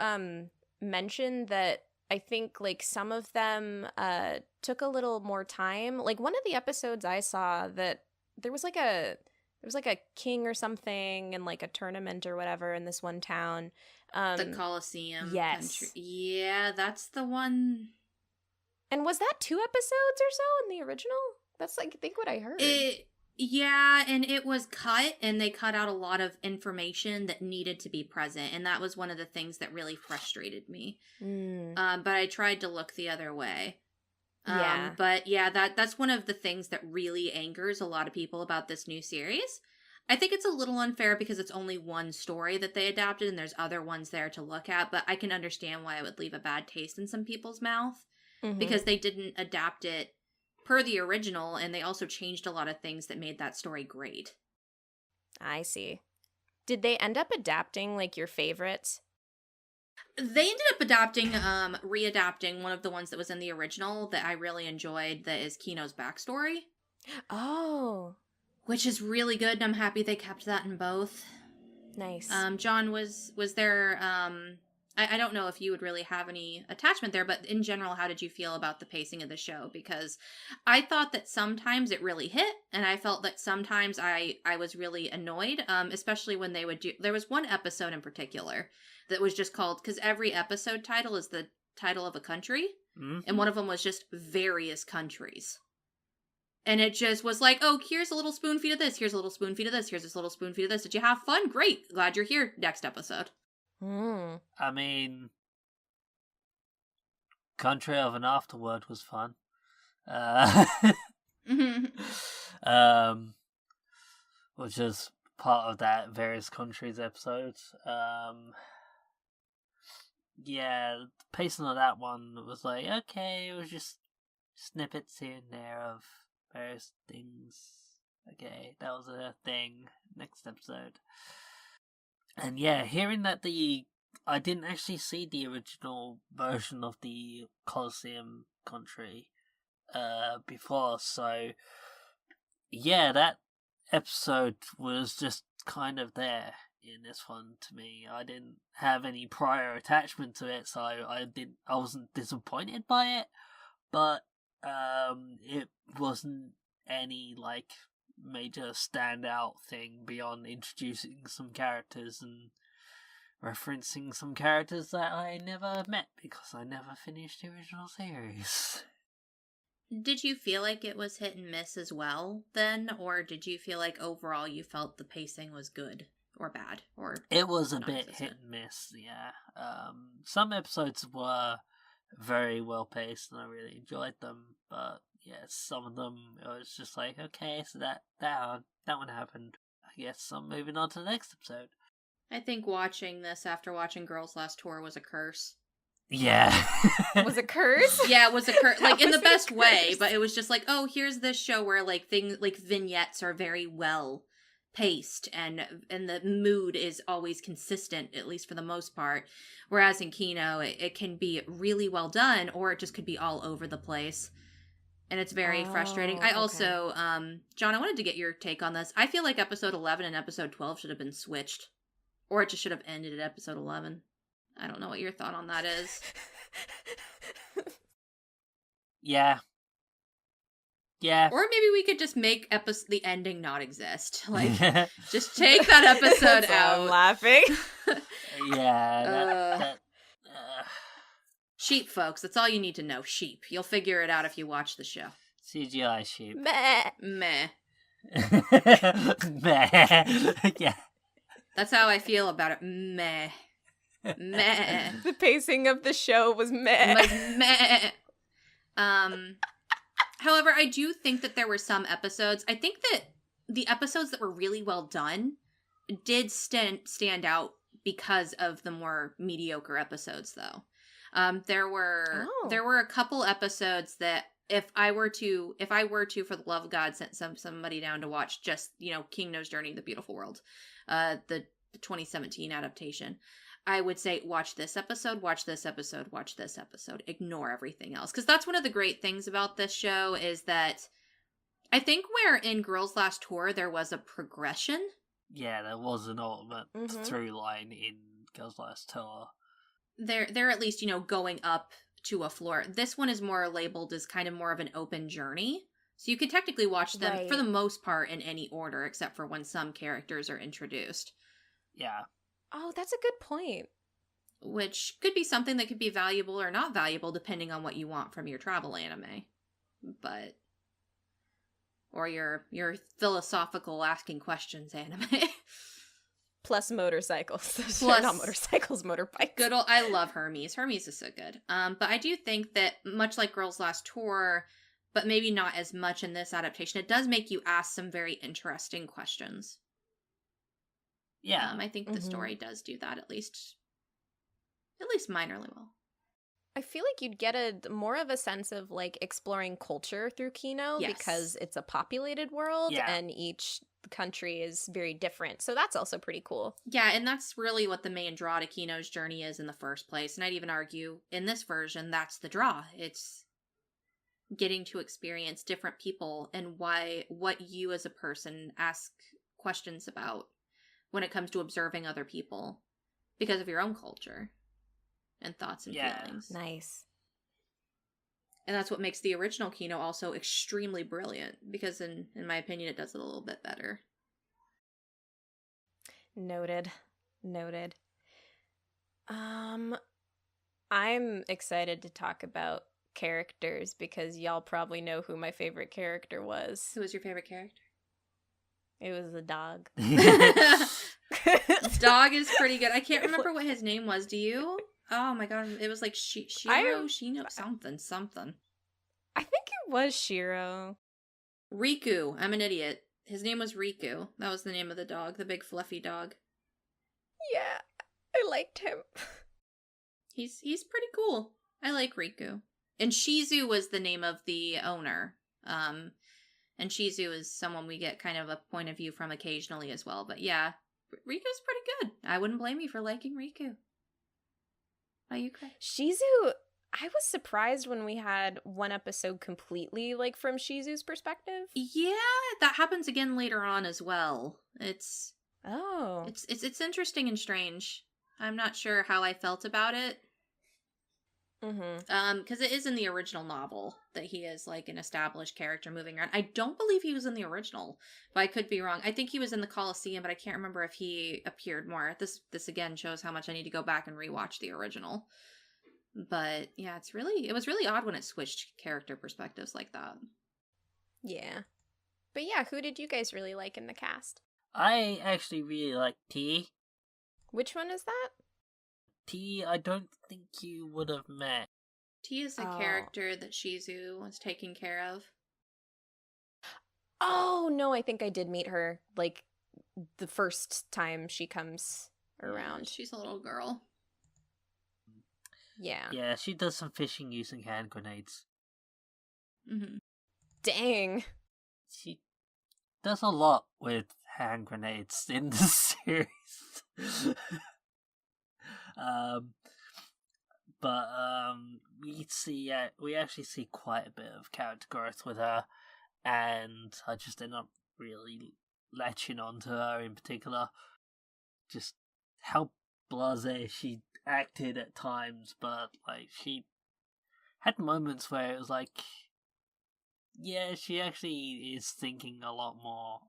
mentioned that I think like some of them took a little more time. Like one of the episodes I saw, that there was like a king or something and like a tournament or whatever in this one town. The Colosseum. Yes. Country. Yeah, that's the one. And was that 2 episodes or so in the original? That's like, I think what I heard. Yeah, and it was cut, and they cut out a lot of information that needed to be present, and that was one of the things that really frustrated me. But I tried to look the other way. But yeah, that's one of the things that really angers a lot of people about this new series. I think it's a little unfair because it's only one story that they adapted, and there's other ones there to look at, but I can understand why it would leave a bad taste in some people's mouth. Because they didn't adapt it per the original, and they also changed a lot of things that made that story great. I see. Did they end up adapting like your favorites? They ended up readapting one of the ones that was in the original that I really enjoyed, that is Kino's backstory. Oh. Which is really good, and I'm happy they kept that in both. Nice. John, was there, I don't know if you would really have any attachment there, but in general, how did you feel about the pacing of the show? Because I thought that sometimes it really hit, and I felt that sometimes I was really annoyed, especially when they would do... There was one episode in particular that was just called... Because every episode title is the title of a country, and one of them was just various countries. And it just was like, oh, here's a little spoon feed of this, here's a little spoon feed of this, here's this little spoon feed of this. Did you have fun? Great. Glad you're here. Next episode. I mean, Country of an Afterword was fun. Which is part of that various countries episodes. Yeah, the pacing of that one was like, okay, it was just snippets here and there of various things. Okay, that was a thing. Next episode. And yeah, hearing that I didn't actually see the original version of the Colosseum country before, so yeah, that episode was just kind of there in this one to me. I didn't have any prior attachment to it, so I wasn't disappointed by it, but it wasn't any like major standout thing beyond introducing some characters and referencing some characters that I never met because I never finished the original series. Did you feel like it was hit and miss as well then, or did you feel like overall you felt the pacing was good or bad? Or it was a bit hit and miss, yeah. Some episodes were very well paced and I really enjoyed them, but yeah, some of them it was just like, okay, so that one happened. I guess I'm moving on to the next episode. I think watching this after watching Girls Last Tour was a curse. Yeah. Was it curse? Yeah, it was a curse. Like, in the best way, but it was just like, oh, here's this show where, like, things, like, vignettes are very well paced and the mood is always consistent, at least for the most part. Whereas in Kino, it can be really well done, or it just could be all over the place. And it's very frustrating. I also, John, I wanted to get your take on this. I feel like episode 11 and episode 12 should have been switched. Or it just should have ended at episode 11. I don't know what your thought on that is. Yeah. Yeah. Or maybe we could just make the ending not exist. Like, just take that episode out. I'm laughing. Yeah. Sheep, folks. That's all you need to know. Sheep. You'll figure it out if you watch the show. CGI sheep. Meh. Meh. Meh. Yeah. That's how I feel about it. Meh. Meh. The pacing of the show was meh. Meh. However, I do think that there were some episodes. I think that the episodes that were really well done did stand out because of the more mediocre episodes, though. There were a couple episodes that if I were to, for the love of God, send somebody down to watch just, Kingno's Journey, The Beautiful World, the 2017 adaptation, I would say watch this episode, watch this episode, watch this episode. Ignore everything else. Because that's one of the great things about this show is that I think where in Girls Last Tour there was a progression. Yeah, there was an ultimate through line in Girls Last Tour. They're at least, going up to a floor. This one is more labeled as kind of more of an open journey. So you could technically watch them for the most part in any order, except for when some characters are introduced. Yeah. Oh, that's a good point. Which could be something that could be valuable or not valuable, depending on what you want from your travel anime. Or your philosophical asking questions anime. Plus motorcycles. Plus, not motorcycles, motorbikes. Good old, I love Hermes. Hermes is so good. But I do think that much like Girls Last Tour, but maybe not as much in this adaptation, it does make you ask some very interesting questions. Yeah. I think the story does do that at least minorly well. I feel like you'd get more of a sense of like exploring culture through Kino because it's a populated world and each country is very different. So that's also pretty cool. Yeah, and that's really what the main draw to Kino's Journey is in the first place. And I'd even argue in this version, that's the draw. It's getting to experience different people and what you as a person ask questions about when it comes to observing other people because of your own culture and thoughts and feelings. Nice. And that's what makes the original Kino also extremely brilliant because in my opinion, it does it a little bit better. Noted. I'm excited to talk about characters because y'all probably know who my favorite character was. Who was your favorite character? It was the dog. Dog is pretty good. I can't remember what his name was. Do you? Oh my god, it was like Shiro, Shino, something. I think it was Shiro. Riku. I'm an idiot. His name was Riku. That was the name of the dog, the big fluffy dog. Yeah, I liked him. He's pretty cool. I like Riku. And Shizu was the name of the owner. And Shizu is someone we get kind of a point of view from occasionally as well. But yeah, Riku's pretty good. I wouldn't blame you for liking Riku. Are you correct? Shizu, I was surprised when we had one episode completely like from Shizu's perspective. Yeah, that happens again later on as well. It's interesting and strange. I'm not sure how I felt about it. Because it is in the original novel that he is like an established character moving around. I don't believe he was in the original, but I could be wrong. I think he was in the Colosseum, but I can't remember if he appeared more. This again shows how much I need to go back and rewatch the original. But yeah, it was really odd when it switched character perspectives like that. Yeah. But yeah, who did you guys really like in the cast? I actually really like T. Which one is that? T, I don't think you would have met. T is the character that Shizu was taking care of. Oh, no, I think I did meet her, like, the first time she comes around. Yeah, she's a little girl. Yeah. Yeah, she does some fishing using hand grenades. Dang. She does a lot with hand grenades in the series. But we actually see quite a bit of character growth with her, and I just end up really latching onto her in particular. Just how blasé she acted at times, but like she had moments where it was like, yeah, she actually is thinking a lot more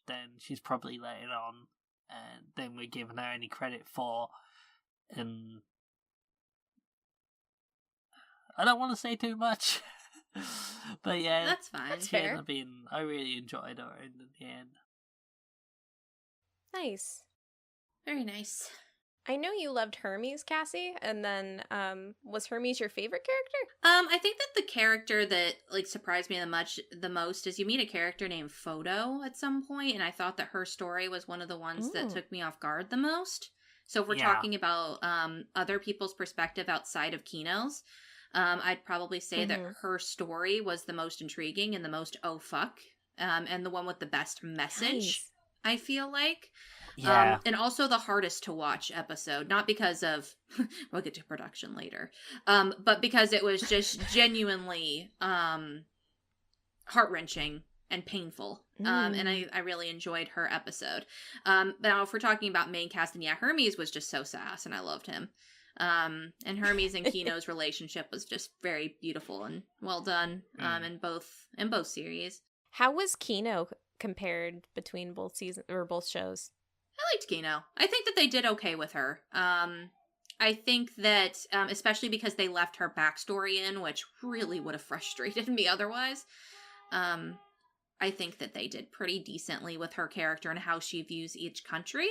than she's probably letting on, and then we're giving her any credit for. And I don't want to say too much, but yeah, That's fine. That's she fair. ended up being. I really enjoyed her in the end. Nice. Very nice. I know you loved Hermes, Cassie, and then was Hermes your favorite character? I think that the character that like surprised me the most is you meet a character named Photo at some point, and I thought that her story was one of the ones that Ooh. took me off guard the most. So if we're Yeah. talking about other people's perspective outside of Kino's, I'd probably say that Mhm. her story was the most intriguing and the most oh fuck, and the one with the best message. Nice. I feel like. Yeah, And also the hardest to watch episode, not because of we'll get to production later, but because it was just genuinely heart-wrenching and painful. And I really enjoyed her episode. But now if we're talking about main cast, and yeah, Hermes was just so sass, and I loved him. And Hermes and Kino's relationship was just very beautiful and well done. In both series. How was Kino compared between both seasons or both shows? I liked Kino. I think that they did okay with her. I think that, especially because they left her backstory in, which really would have frustrated me otherwise. I think that they did pretty decently with her character and how she views each country.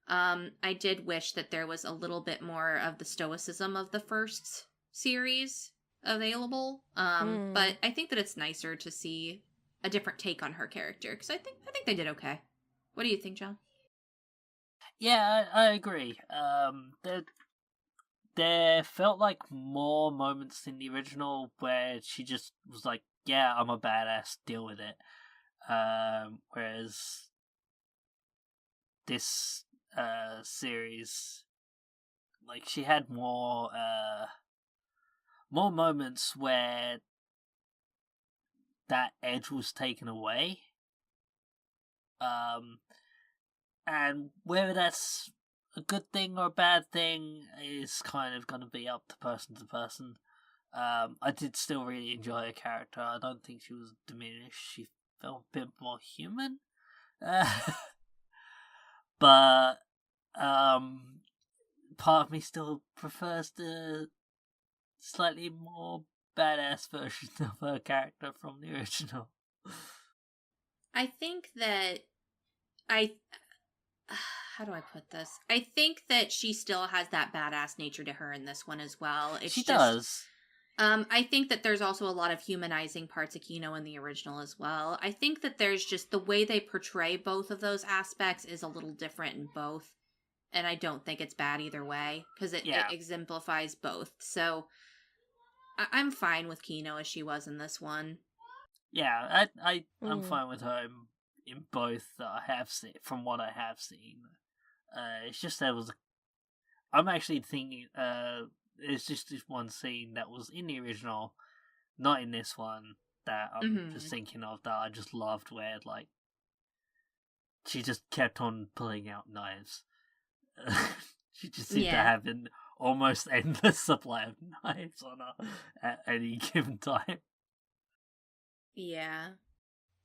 I did wish that there was a little bit more of the stoicism of the first series available. But I think that it's nicer to see a different take on her character, because I think they did okay. What do you think, John? yeah, I agree. There felt like more moments in the original where she just was like, "Yeah, I'm a badass, deal with it." Whereas this series, like, she had more moments where that edge was taken away. And whether that's a good thing or a bad thing is kind of going to be up to person. I did still really enjoy her character. I don't think she was diminished. She felt a bit more human. But part of me still prefers the slightly more badass version of her character from the original. I think that how do I put this? I think that she still has that badass nature to her in this one as well. It's She just, does. I think that there's also a lot of humanizing parts of Kino in the original as well. I think that there's just the way they portray both of those aspects is a little different in both. And I don't think it's bad either way, because it exemplifies both. So I'm fine with Kino as she was in this one. Yeah, I'm fine with her in both that I have seen, from what I have seen. It's just I'm actually thinking, it's just this one scene that was in the original, not in this one, that I'm just thinking of, that I just loved, where, like, she just kept on pulling out knives. She just seemed to have an almost endless supply of knives on her at any given time. Yeah.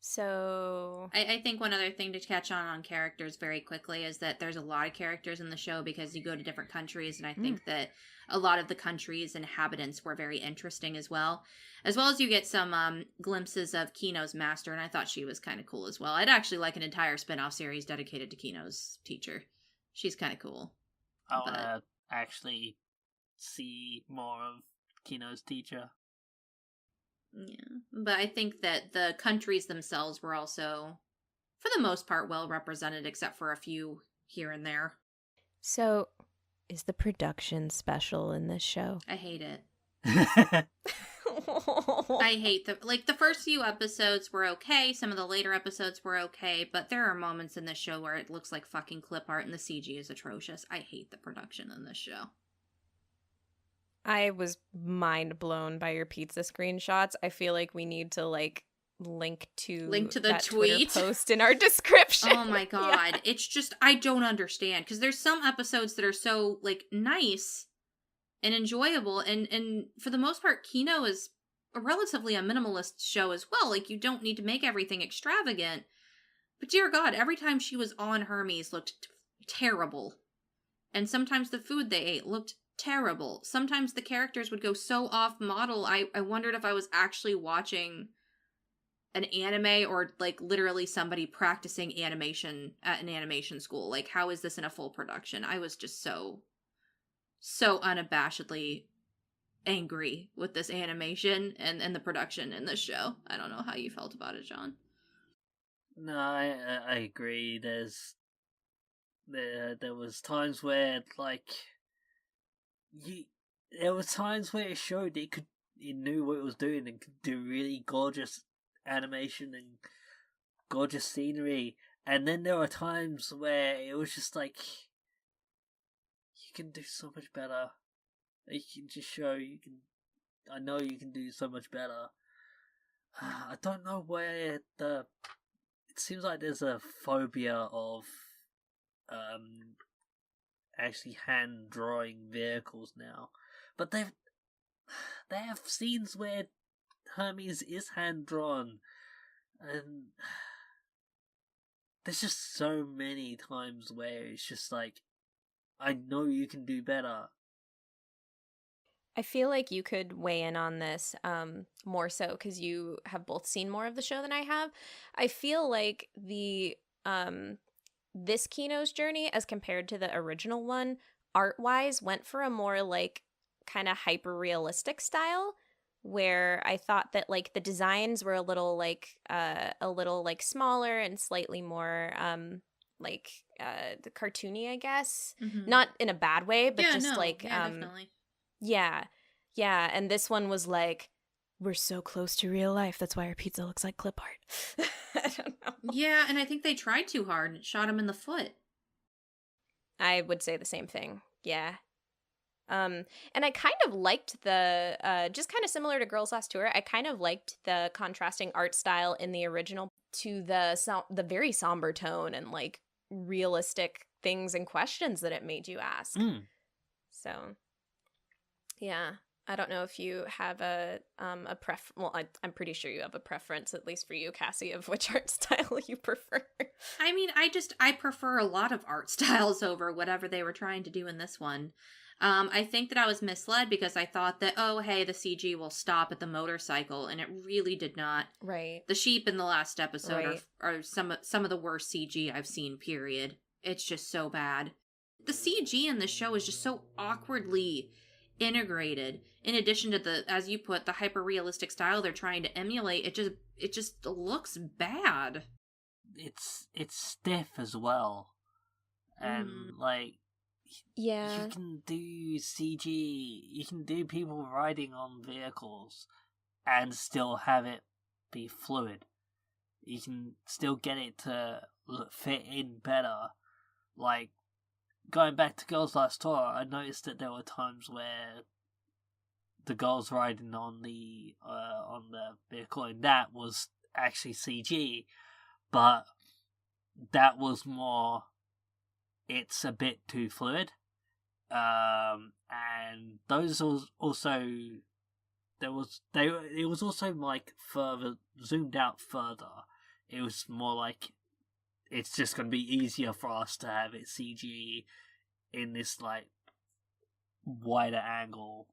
So I think one other thing to catch on characters very quickly is that there's a lot of characters in the show because you go to different countries, and I think that a lot of the countries' inhabitants were very interesting as well as you get some glimpses of Kino's master, and I thought she was kind of cool as well. I'd actually like an entire spin-off series dedicated to Kino's teacher. She's kind of cool. I want to actually see more of Kino's teacher. Yeah, but I think that the countries themselves were also, for the most part, well represented, except for a few here and there. is the production special in this show? I hate it. I hate the first few episodes were okay, some of the later episodes were okay, but there are moments in this show where it looks like fucking clip art and the CG is atrocious. I hate the production in this show. I was mind blown by your pizza screenshots. I feel like we need to link to the that tweet Twitter post in our description. Oh my god. Yeah. It's just, I don't understand. Because there's some episodes that are so, nice and enjoyable. And for the most part, Kino is relatively a minimalist show as well. You don't need to make everything extravagant. But dear God, every time she was on Hermes looked terrible. And sometimes the food they ate looked terrible. Sometimes the characters would go so off model, I wondered if I was actually watching an anime or literally somebody practicing animation at an animation school. How is this in a full production? I was just so unabashedly angry with this animation and the production in this show. I don't know how you felt about it, John. No, I agree. There was times where there were times where it showed it knew what it was doing and could do really gorgeous animation and gorgeous scenery, and then there were times where it was just you can do so much better. You can just show I know you can do so much better. I don't know where it seems like there's a phobia of actually hand drawing vehicles now, but they have scenes where Hermes is hand drawn, and there's just so many times where it's just I know you can do better. I feel like you could weigh in on this more so because you have both seen more of the show than I have. I feel like the this Kino's journey as compared to the original one, art-wise, went for a more kind of hyper-realistic style, where I thought that the designs were a little smaller and slightly more the cartoony, I guess. Mm-hmm. Not in a bad way, but yeah, just no. Yeah, definitely. Yeah. And this one was we're so close to real life. That's why our pizza looks like clip art. I don't know. Yeah, and I think they tried too hard and shot him in the foot. I would say the same thing. Yeah. And I kind of liked the, just kind of similar to Girls Last Tour, I kind of liked the contrasting art style in the original to the very somber tone and realistic things and questions that it made you ask. So, yeah. I don't know if you have a well, I'm pretty sure you have a preference, at least for you, Cassie, of which art style you prefer. I mean, I prefer a lot of art styles over whatever they were trying to do in this one. I think that I was misled because I thought that, oh, hey, the CG will stop at the motorcycle, and it really did not. Right. The sheep in the last episode are some of the worst CG I've seen, period. It's just so bad. The CG in this show is just so awkwardly integrated. In addition to the, as you put, the hyper-realistic style they're trying to emulate, it just looks bad. It's stiff as well. And, yeah, you can do CG, you can do people riding on vehicles and still have it be fluid. You can still get it to fit in better. Going back to Girls Last Tour, I noticed that there were times where the girls riding on the vehicle, and that was actually CG, but that was more, it's a bit too fluid. And those also, it was also further zoomed out further. It was more it's just going to be easier for us to have it CG in this wider angle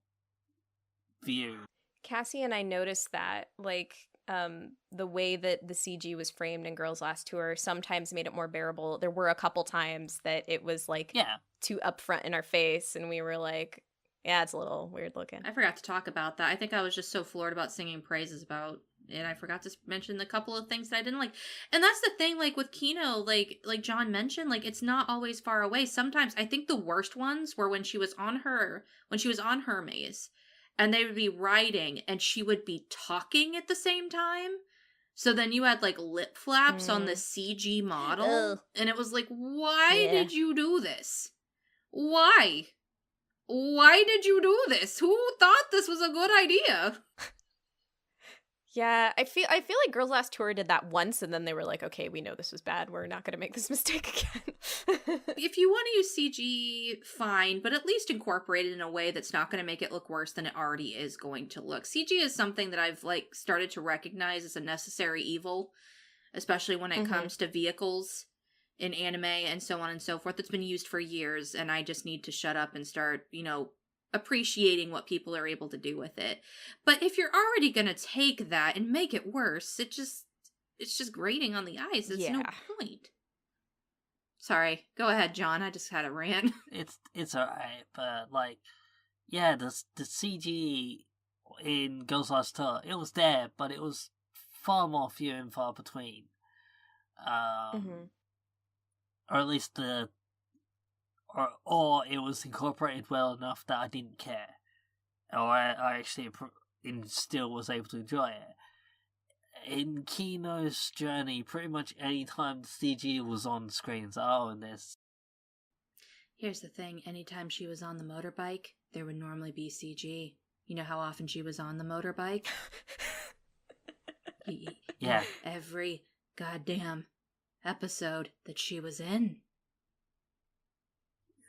view. Cassie and I noticed that the way that the CG was framed in Girls Last Tour sometimes made it more bearable. There were a couple times that it was too upfront in our face, and we were yeah, it's a little weird looking. I forgot to talk about that. I think I was just so floored about singing praises about it. I forgot to mention the couple of things that I didn't like. And that's the thing, with Kino, like John mentioned, it's not always far away. Sometimes I think the worst ones were when she was on Hermes, and they would be writing and she would be talking at the same time. So then you had like lip flaps on the CG model. Ugh. And it was like, why Yeah. did you do this? Why? Why did you do this? Who thought this was a good idea? Yeah, I feel like Girls Last Tour did that once, and then they were like, okay, we know this was bad. We're not going to make this mistake again. If you want to use CG, fine, but at least incorporate it in a way that's not going to make it look worse than it already is going to look. CG is something that I've like started to recognize as a necessary evil, especially when it comes to vehicles in anime and so on and so forth. It's been used for years, and I just need to shut up and start, appreciating what people are able to do with it. But if you're already gonna take that and make it worse, it's just grating on the eyes. It's no point. Sorry, go ahead, John. I just had a rant. It's alright, but like, yeah, the CG in Girls Last Tour, it was there, but it was far more few and far between. Or at least or it was incorporated well enough that I didn't care, or I actually still was able to enjoy it. In Kino's journey, pretty much any time the CG was on screens, and this. Here's the thing: anytime she was on the motorbike, there would normally be CG. You know how often she was on the motorbike? Yeah. Every goddamn episode that she was in.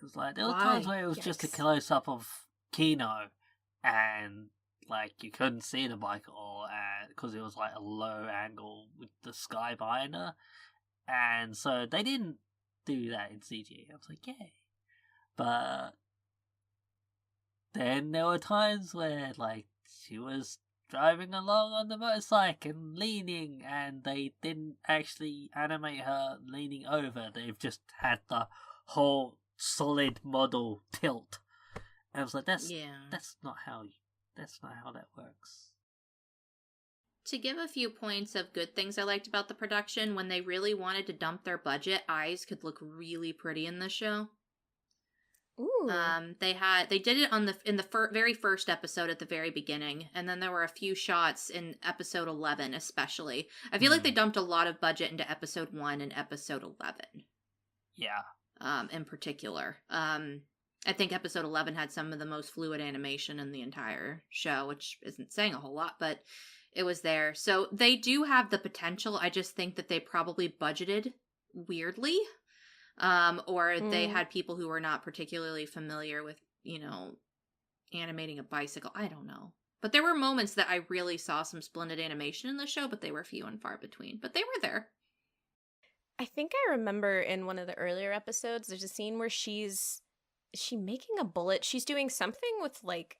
It was like, there were times where it was just a close-up of Kino, and, like, you couldn't see the bike at all, because it was, like, a low angle with the sky behind her, and so they didn't do that in CG. I was like, yay. But then there were times where, like, she was driving along on the motorcycle and leaning, and they didn't actually animate her leaning over. They've just had the whole solid model tilt. And I was like, that's not how that works. To give a few points of good things I liked about the production, when they really wanted to dump their budget, eyes could look really pretty in the show. Ooh. They did it in the very first episode at the very beginning, and then there were a few shots in episode 11 especially. I feel like they dumped a lot of budget into episode 1 and episode 11. Yeah. In particular. I think episode 11 had some of the most fluid animation in the entire show, which isn't saying a whole lot, but it was there. So they do have the potential. I just think that they probably budgeted weirdly. Or they had people who were not particularly familiar with, animating a bicycle. I don't know. But there were moments that I really saw some splendid animation in the show, but they were few and far between. But they were there. I think I remember in one of the earlier episodes, there's a scene where is she making a bullet? She's doing something with like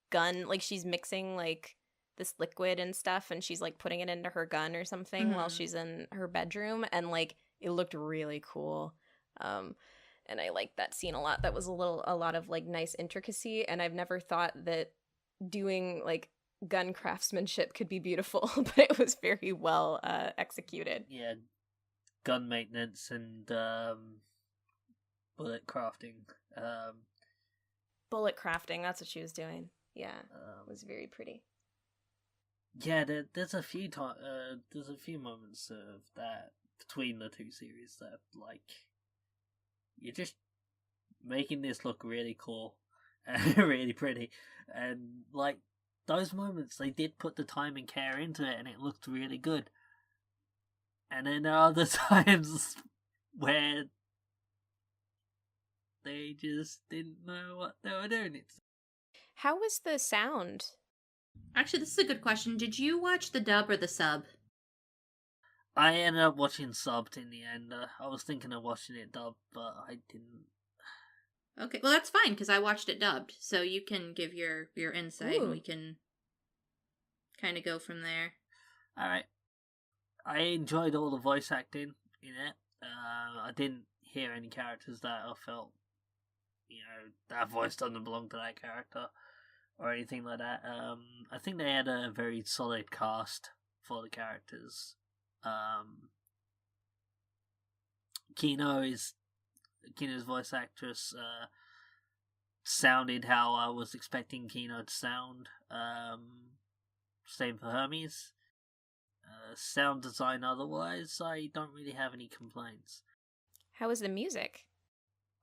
gun, like she's mixing like this liquid and stuff, and she's like putting it into her gun or something while she's in her bedroom, and like it looked really cool. And I liked that scene a lot. That was a lot of like nice intricacy, and I've never thought that doing like gun craftsmanship could be beautiful, but it was very well executed. Yeah. Gun maintenance and bullet crafting. Bullet crafting, that's what she was doing. Yeah, it was very pretty. Yeah, there's a few moments of that between the two series that like you're just making this look really cool and really pretty, and like those moments they did put the time and care into it, and it looked really good. And then there are other times where they just didn't know what they were doing. How was the sound? Actually, this is a good question. Did you watch the dub or the sub? I ended up watching subbed in the end. I was thinking of watching it dubbed, but I didn't. Okay, well that's fine, because I watched it dubbed. So you can give your insight, and we can kind of go from there. Alright. I enjoyed all the voice acting in it. I didn't hear any characters that I felt, that voice doesn't belong to that character or anything like that. I think they had a very solid cast for the characters. Kino's voice actress sounded how I was expecting Kino to sound. Same for Hermes. Sound design otherwise, I don't really have any complaints. How was the music?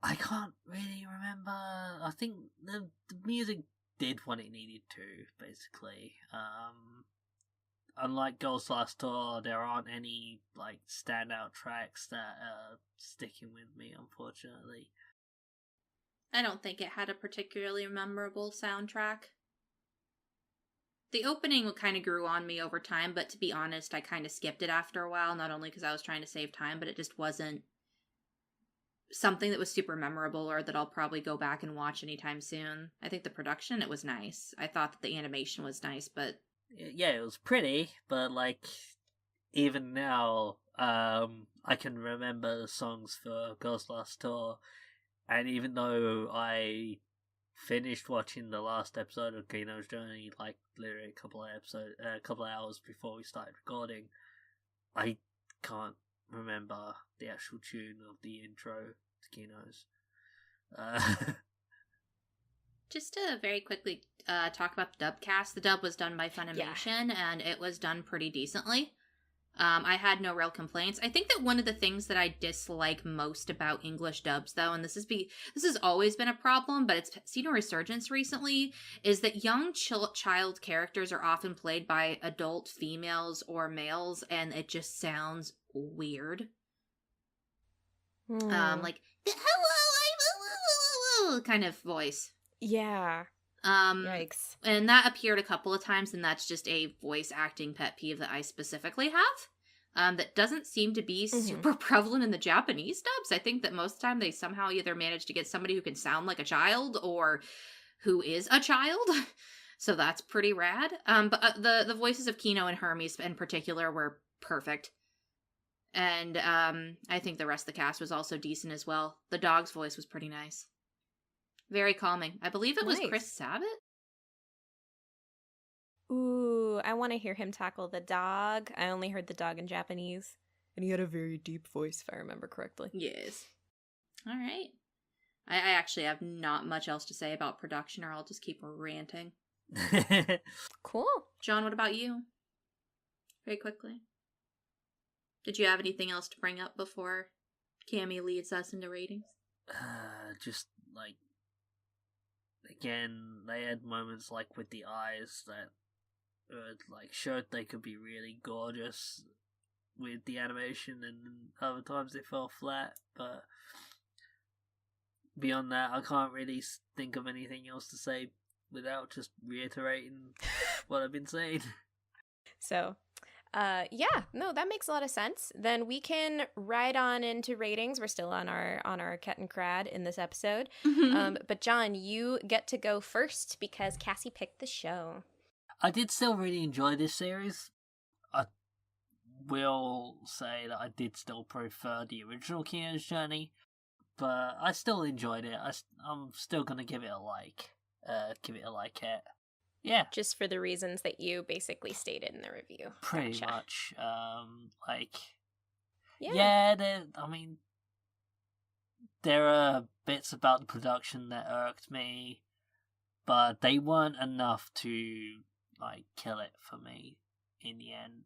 I can't really remember. I think the music did what it needed to, basically. Unlike Girls Last Tour, there aren't any like standout tracks that are sticking with me, unfortunately. I don't think it had a particularly memorable soundtrack. The opening kind of grew on me over time, but to be honest, I kind of skipped it after a while, not only because I was trying to save time, but it just wasn't something that was super memorable or that I'll probably go back and watch anytime soon. I think the production, it was nice. I thought that the animation was nice, but... Yeah, it was pretty, but like, even now, I can remember the songs for Girls Last Tour, and even though I finished watching the last episode of Kino's Journey, like literally a couple of hours before we started recording, I can't remember the actual tune of the intro to Kino's. Just to very quickly talk about the dub cast, the dub was done by Funimation, and it was done pretty decently. I had no real complaints. I think that one of the things that I dislike most about English dubs, though, and this has always been a problem, but it's seen a resurgence recently, is that young child characters are often played by adult females or males, and it just sounds weird. Like, hello, kind of voice. Yeah. Yikes. And that appeared a couple of times, and that's just a voice acting pet peeve that I specifically have. That doesn't seem to be super prevalent in the Japanese dubs. I think that most of the time they somehow either manage to get somebody who can sound like a child or who is a child. So that's pretty rad. But the voices of Kino and Hermes in particular were perfect. And I think the rest of the cast was also decent as well. The dog's voice was pretty nice. Very calming. I believe it was Chris Sabat. Ooh, I want to hear him tackle the dog. I only heard the dog in Japanese. And he had a very deep voice, if I remember correctly. Yes. All right. I actually have not much else to say about production, or I'll just keep ranting. Cool. John, what about you? Very quickly. Did you have anything else to bring up before Cammy leads us into ratings? Just like, again, they had moments like with the eyes that like showed they could be really gorgeous with the animation, and other times they fell flat. But beyond that, I can't really think of anything else to say without just reiterating what I've been saying. So, yeah, no, that makes a lot of sense. Then we can ride on into ratings. We're still on our Ket and Crad in this episode. But John, you get to go first because Cassie picked the show. I did still really enjoy this series. I will say that I did still prefer the original Kino's Journey, but I still enjoyed it. I'm still gonna give it a like. It. Yeah. Just for the reasons that you basically stated in the review. Pretty Gotcha. much. Yeah. There are bits about the production that irked me, but they weren't enough to kill it for me in the end.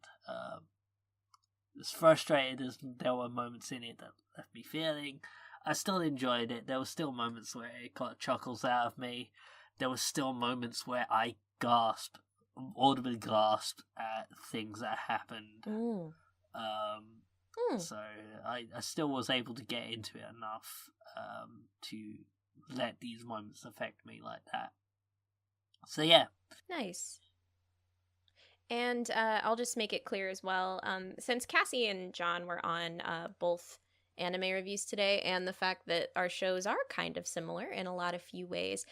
As frustrated as there were moments in it that left me feeling, I still enjoyed it. There were still moments where it got chuckles out of me. There were still moments where I audibly gasped at things that happened. So I still was able to get into it enough to let these moments affect me like that. So yeah. Nice. And I'll just make it clear as well, since Cassie and John were on both anime reviews today, and the fact that our shows are kind of similar in a lot of few ways,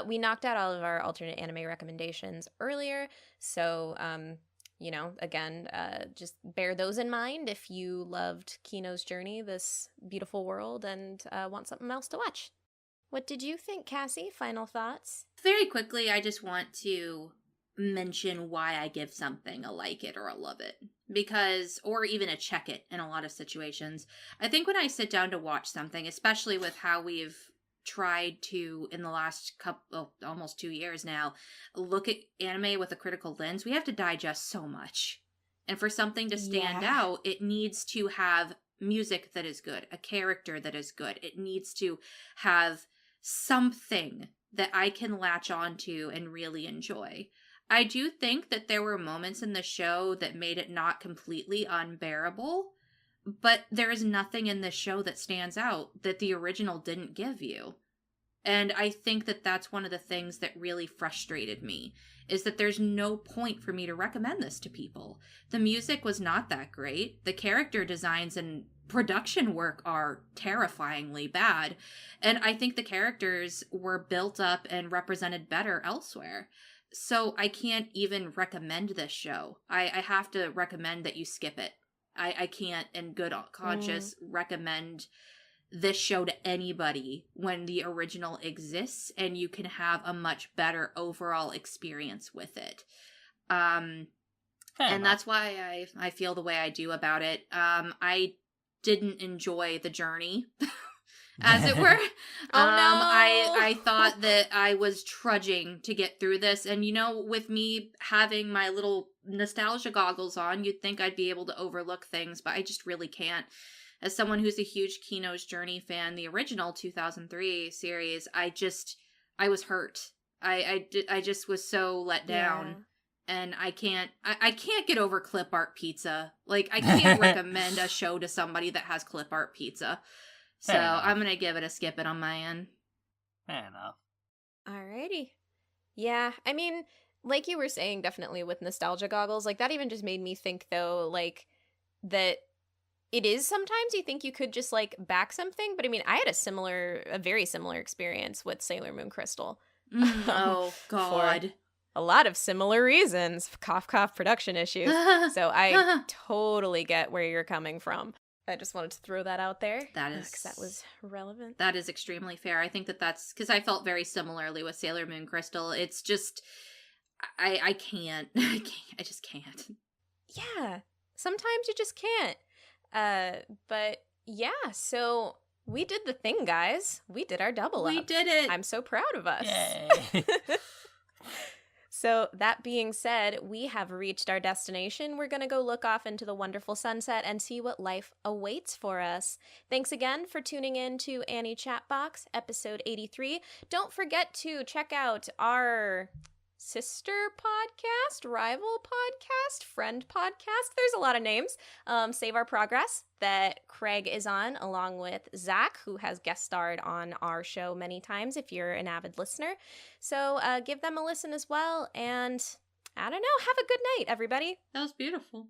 we knocked out all of our alternate anime recommendations earlier. So, again, just bear those in mind if you loved Kino's Journey, this beautiful world, and want something else to watch. What did you think, Cassie? Final thoughts? Very quickly, I just want to mention why I give something a like it or a love it. Because, or even a check it in a lot of situations. I think when I sit down to watch something, especially with how we've tried to, in the last couple, almost 2 years now, look at anime with a critical lens, we have to digest so much. And for something to stand out, it needs to have music that is good, a character that is good. It needs to have something that I can latch onto and really enjoy. I do think that there were moments in the show that made it not completely unbearable, but there is nothing in this show that stands out that the original didn't give you. And I think that that's one of the things that really frustrated me, is that there's no point for me to recommend this to people. The music was not that great. The character designs and production work are terrifyingly bad. And I think the characters were built up and represented better elsewhere. So I can't even recommend this show. I have to recommend that you skip it. I can't, in good conscience, recommend this show to anybody when the original exists and you can have a much better overall experience with it. And that's why I feel the way I do about it. I didn't enjoy the journey, as it were. I thought that I was trudging to get through this. And, you know, with me having my little nostalgia goggles on, you'd think I'd be able to overlook things, but I just really can't. As someone who's a huge Kino's Journey fan, the original 2003 series, I was hurt. I just was so let down. Yeah. And I can't get over clip art pizza. Like, I can't recommend a show to somebody that has clip art pizza. So I'm going to give it a skip it on my end. Fair enough. Alrighty. Yeah, I mean, like you were saying, definitely with nostalgia goggles, like that even just made me think though, like that it is sometimes you think you could just like back something, but I mean, I had a very similar experience with Sailor Moon Crystal. Oh, God. A lot of similar reasons. Cough, cough, production issues. So I totally get where you're coming from. I just wanted to throw that out there. Because that was relevant. That is extremely fair. I think that's because I felt very similarly with Sailor Moon Crystal. It's just, I can't. I just can't. Yeah. Sometimes you just can't. But yeah, so we did the thing, guys. We did our double up. We did it. I'm so proud of us. Yay. So that being said, we have reached our destination. We're going to go look off into the wonderful sunset and see what life awaits for us. Thanks again for tuning in to Annie Chatbox, episode 83. Don't forget to check out our sister podcast, rival podcast, friend podcast. There's a lot of names. Save Our Progress, that Craig is on, along with Zach, who has guest starred on our show many times if you're an avid listener. So give them a listen as well. And I don't know, have a good night, everybody. That was beautiful.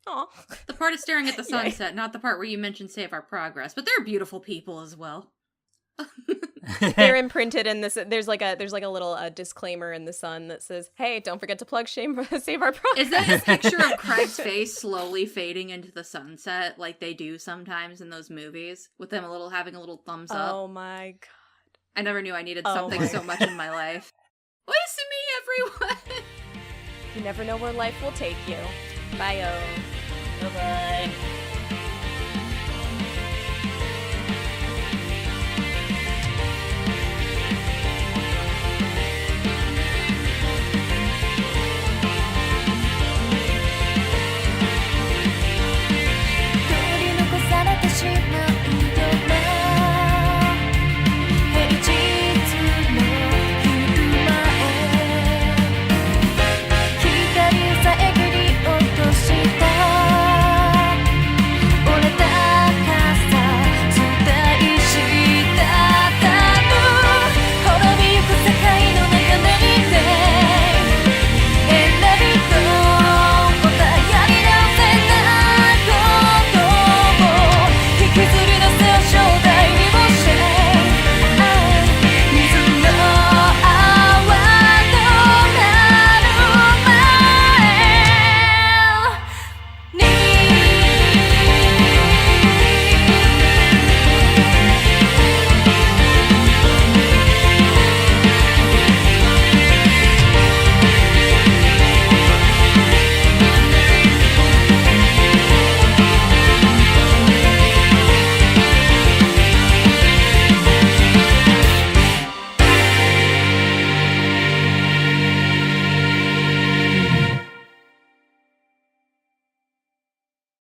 Aw. The part of staring at the sunset, not the part where you mentioned Save Our Progress, but they're beautiful people as well. They're imprinted in this. There's like a little disclaimer in the sun that says, "Hey, don't forget to plug Save Our Progress." Is that a picture of Craig's face slowly fading into the sunset, like they do sometimes in those movies, with them having a little thumbs up? Oh my god! I never knew I needed something so much in my life. Listen to me, everyone. You never know where life will take you. Bye-o. Bye-bye.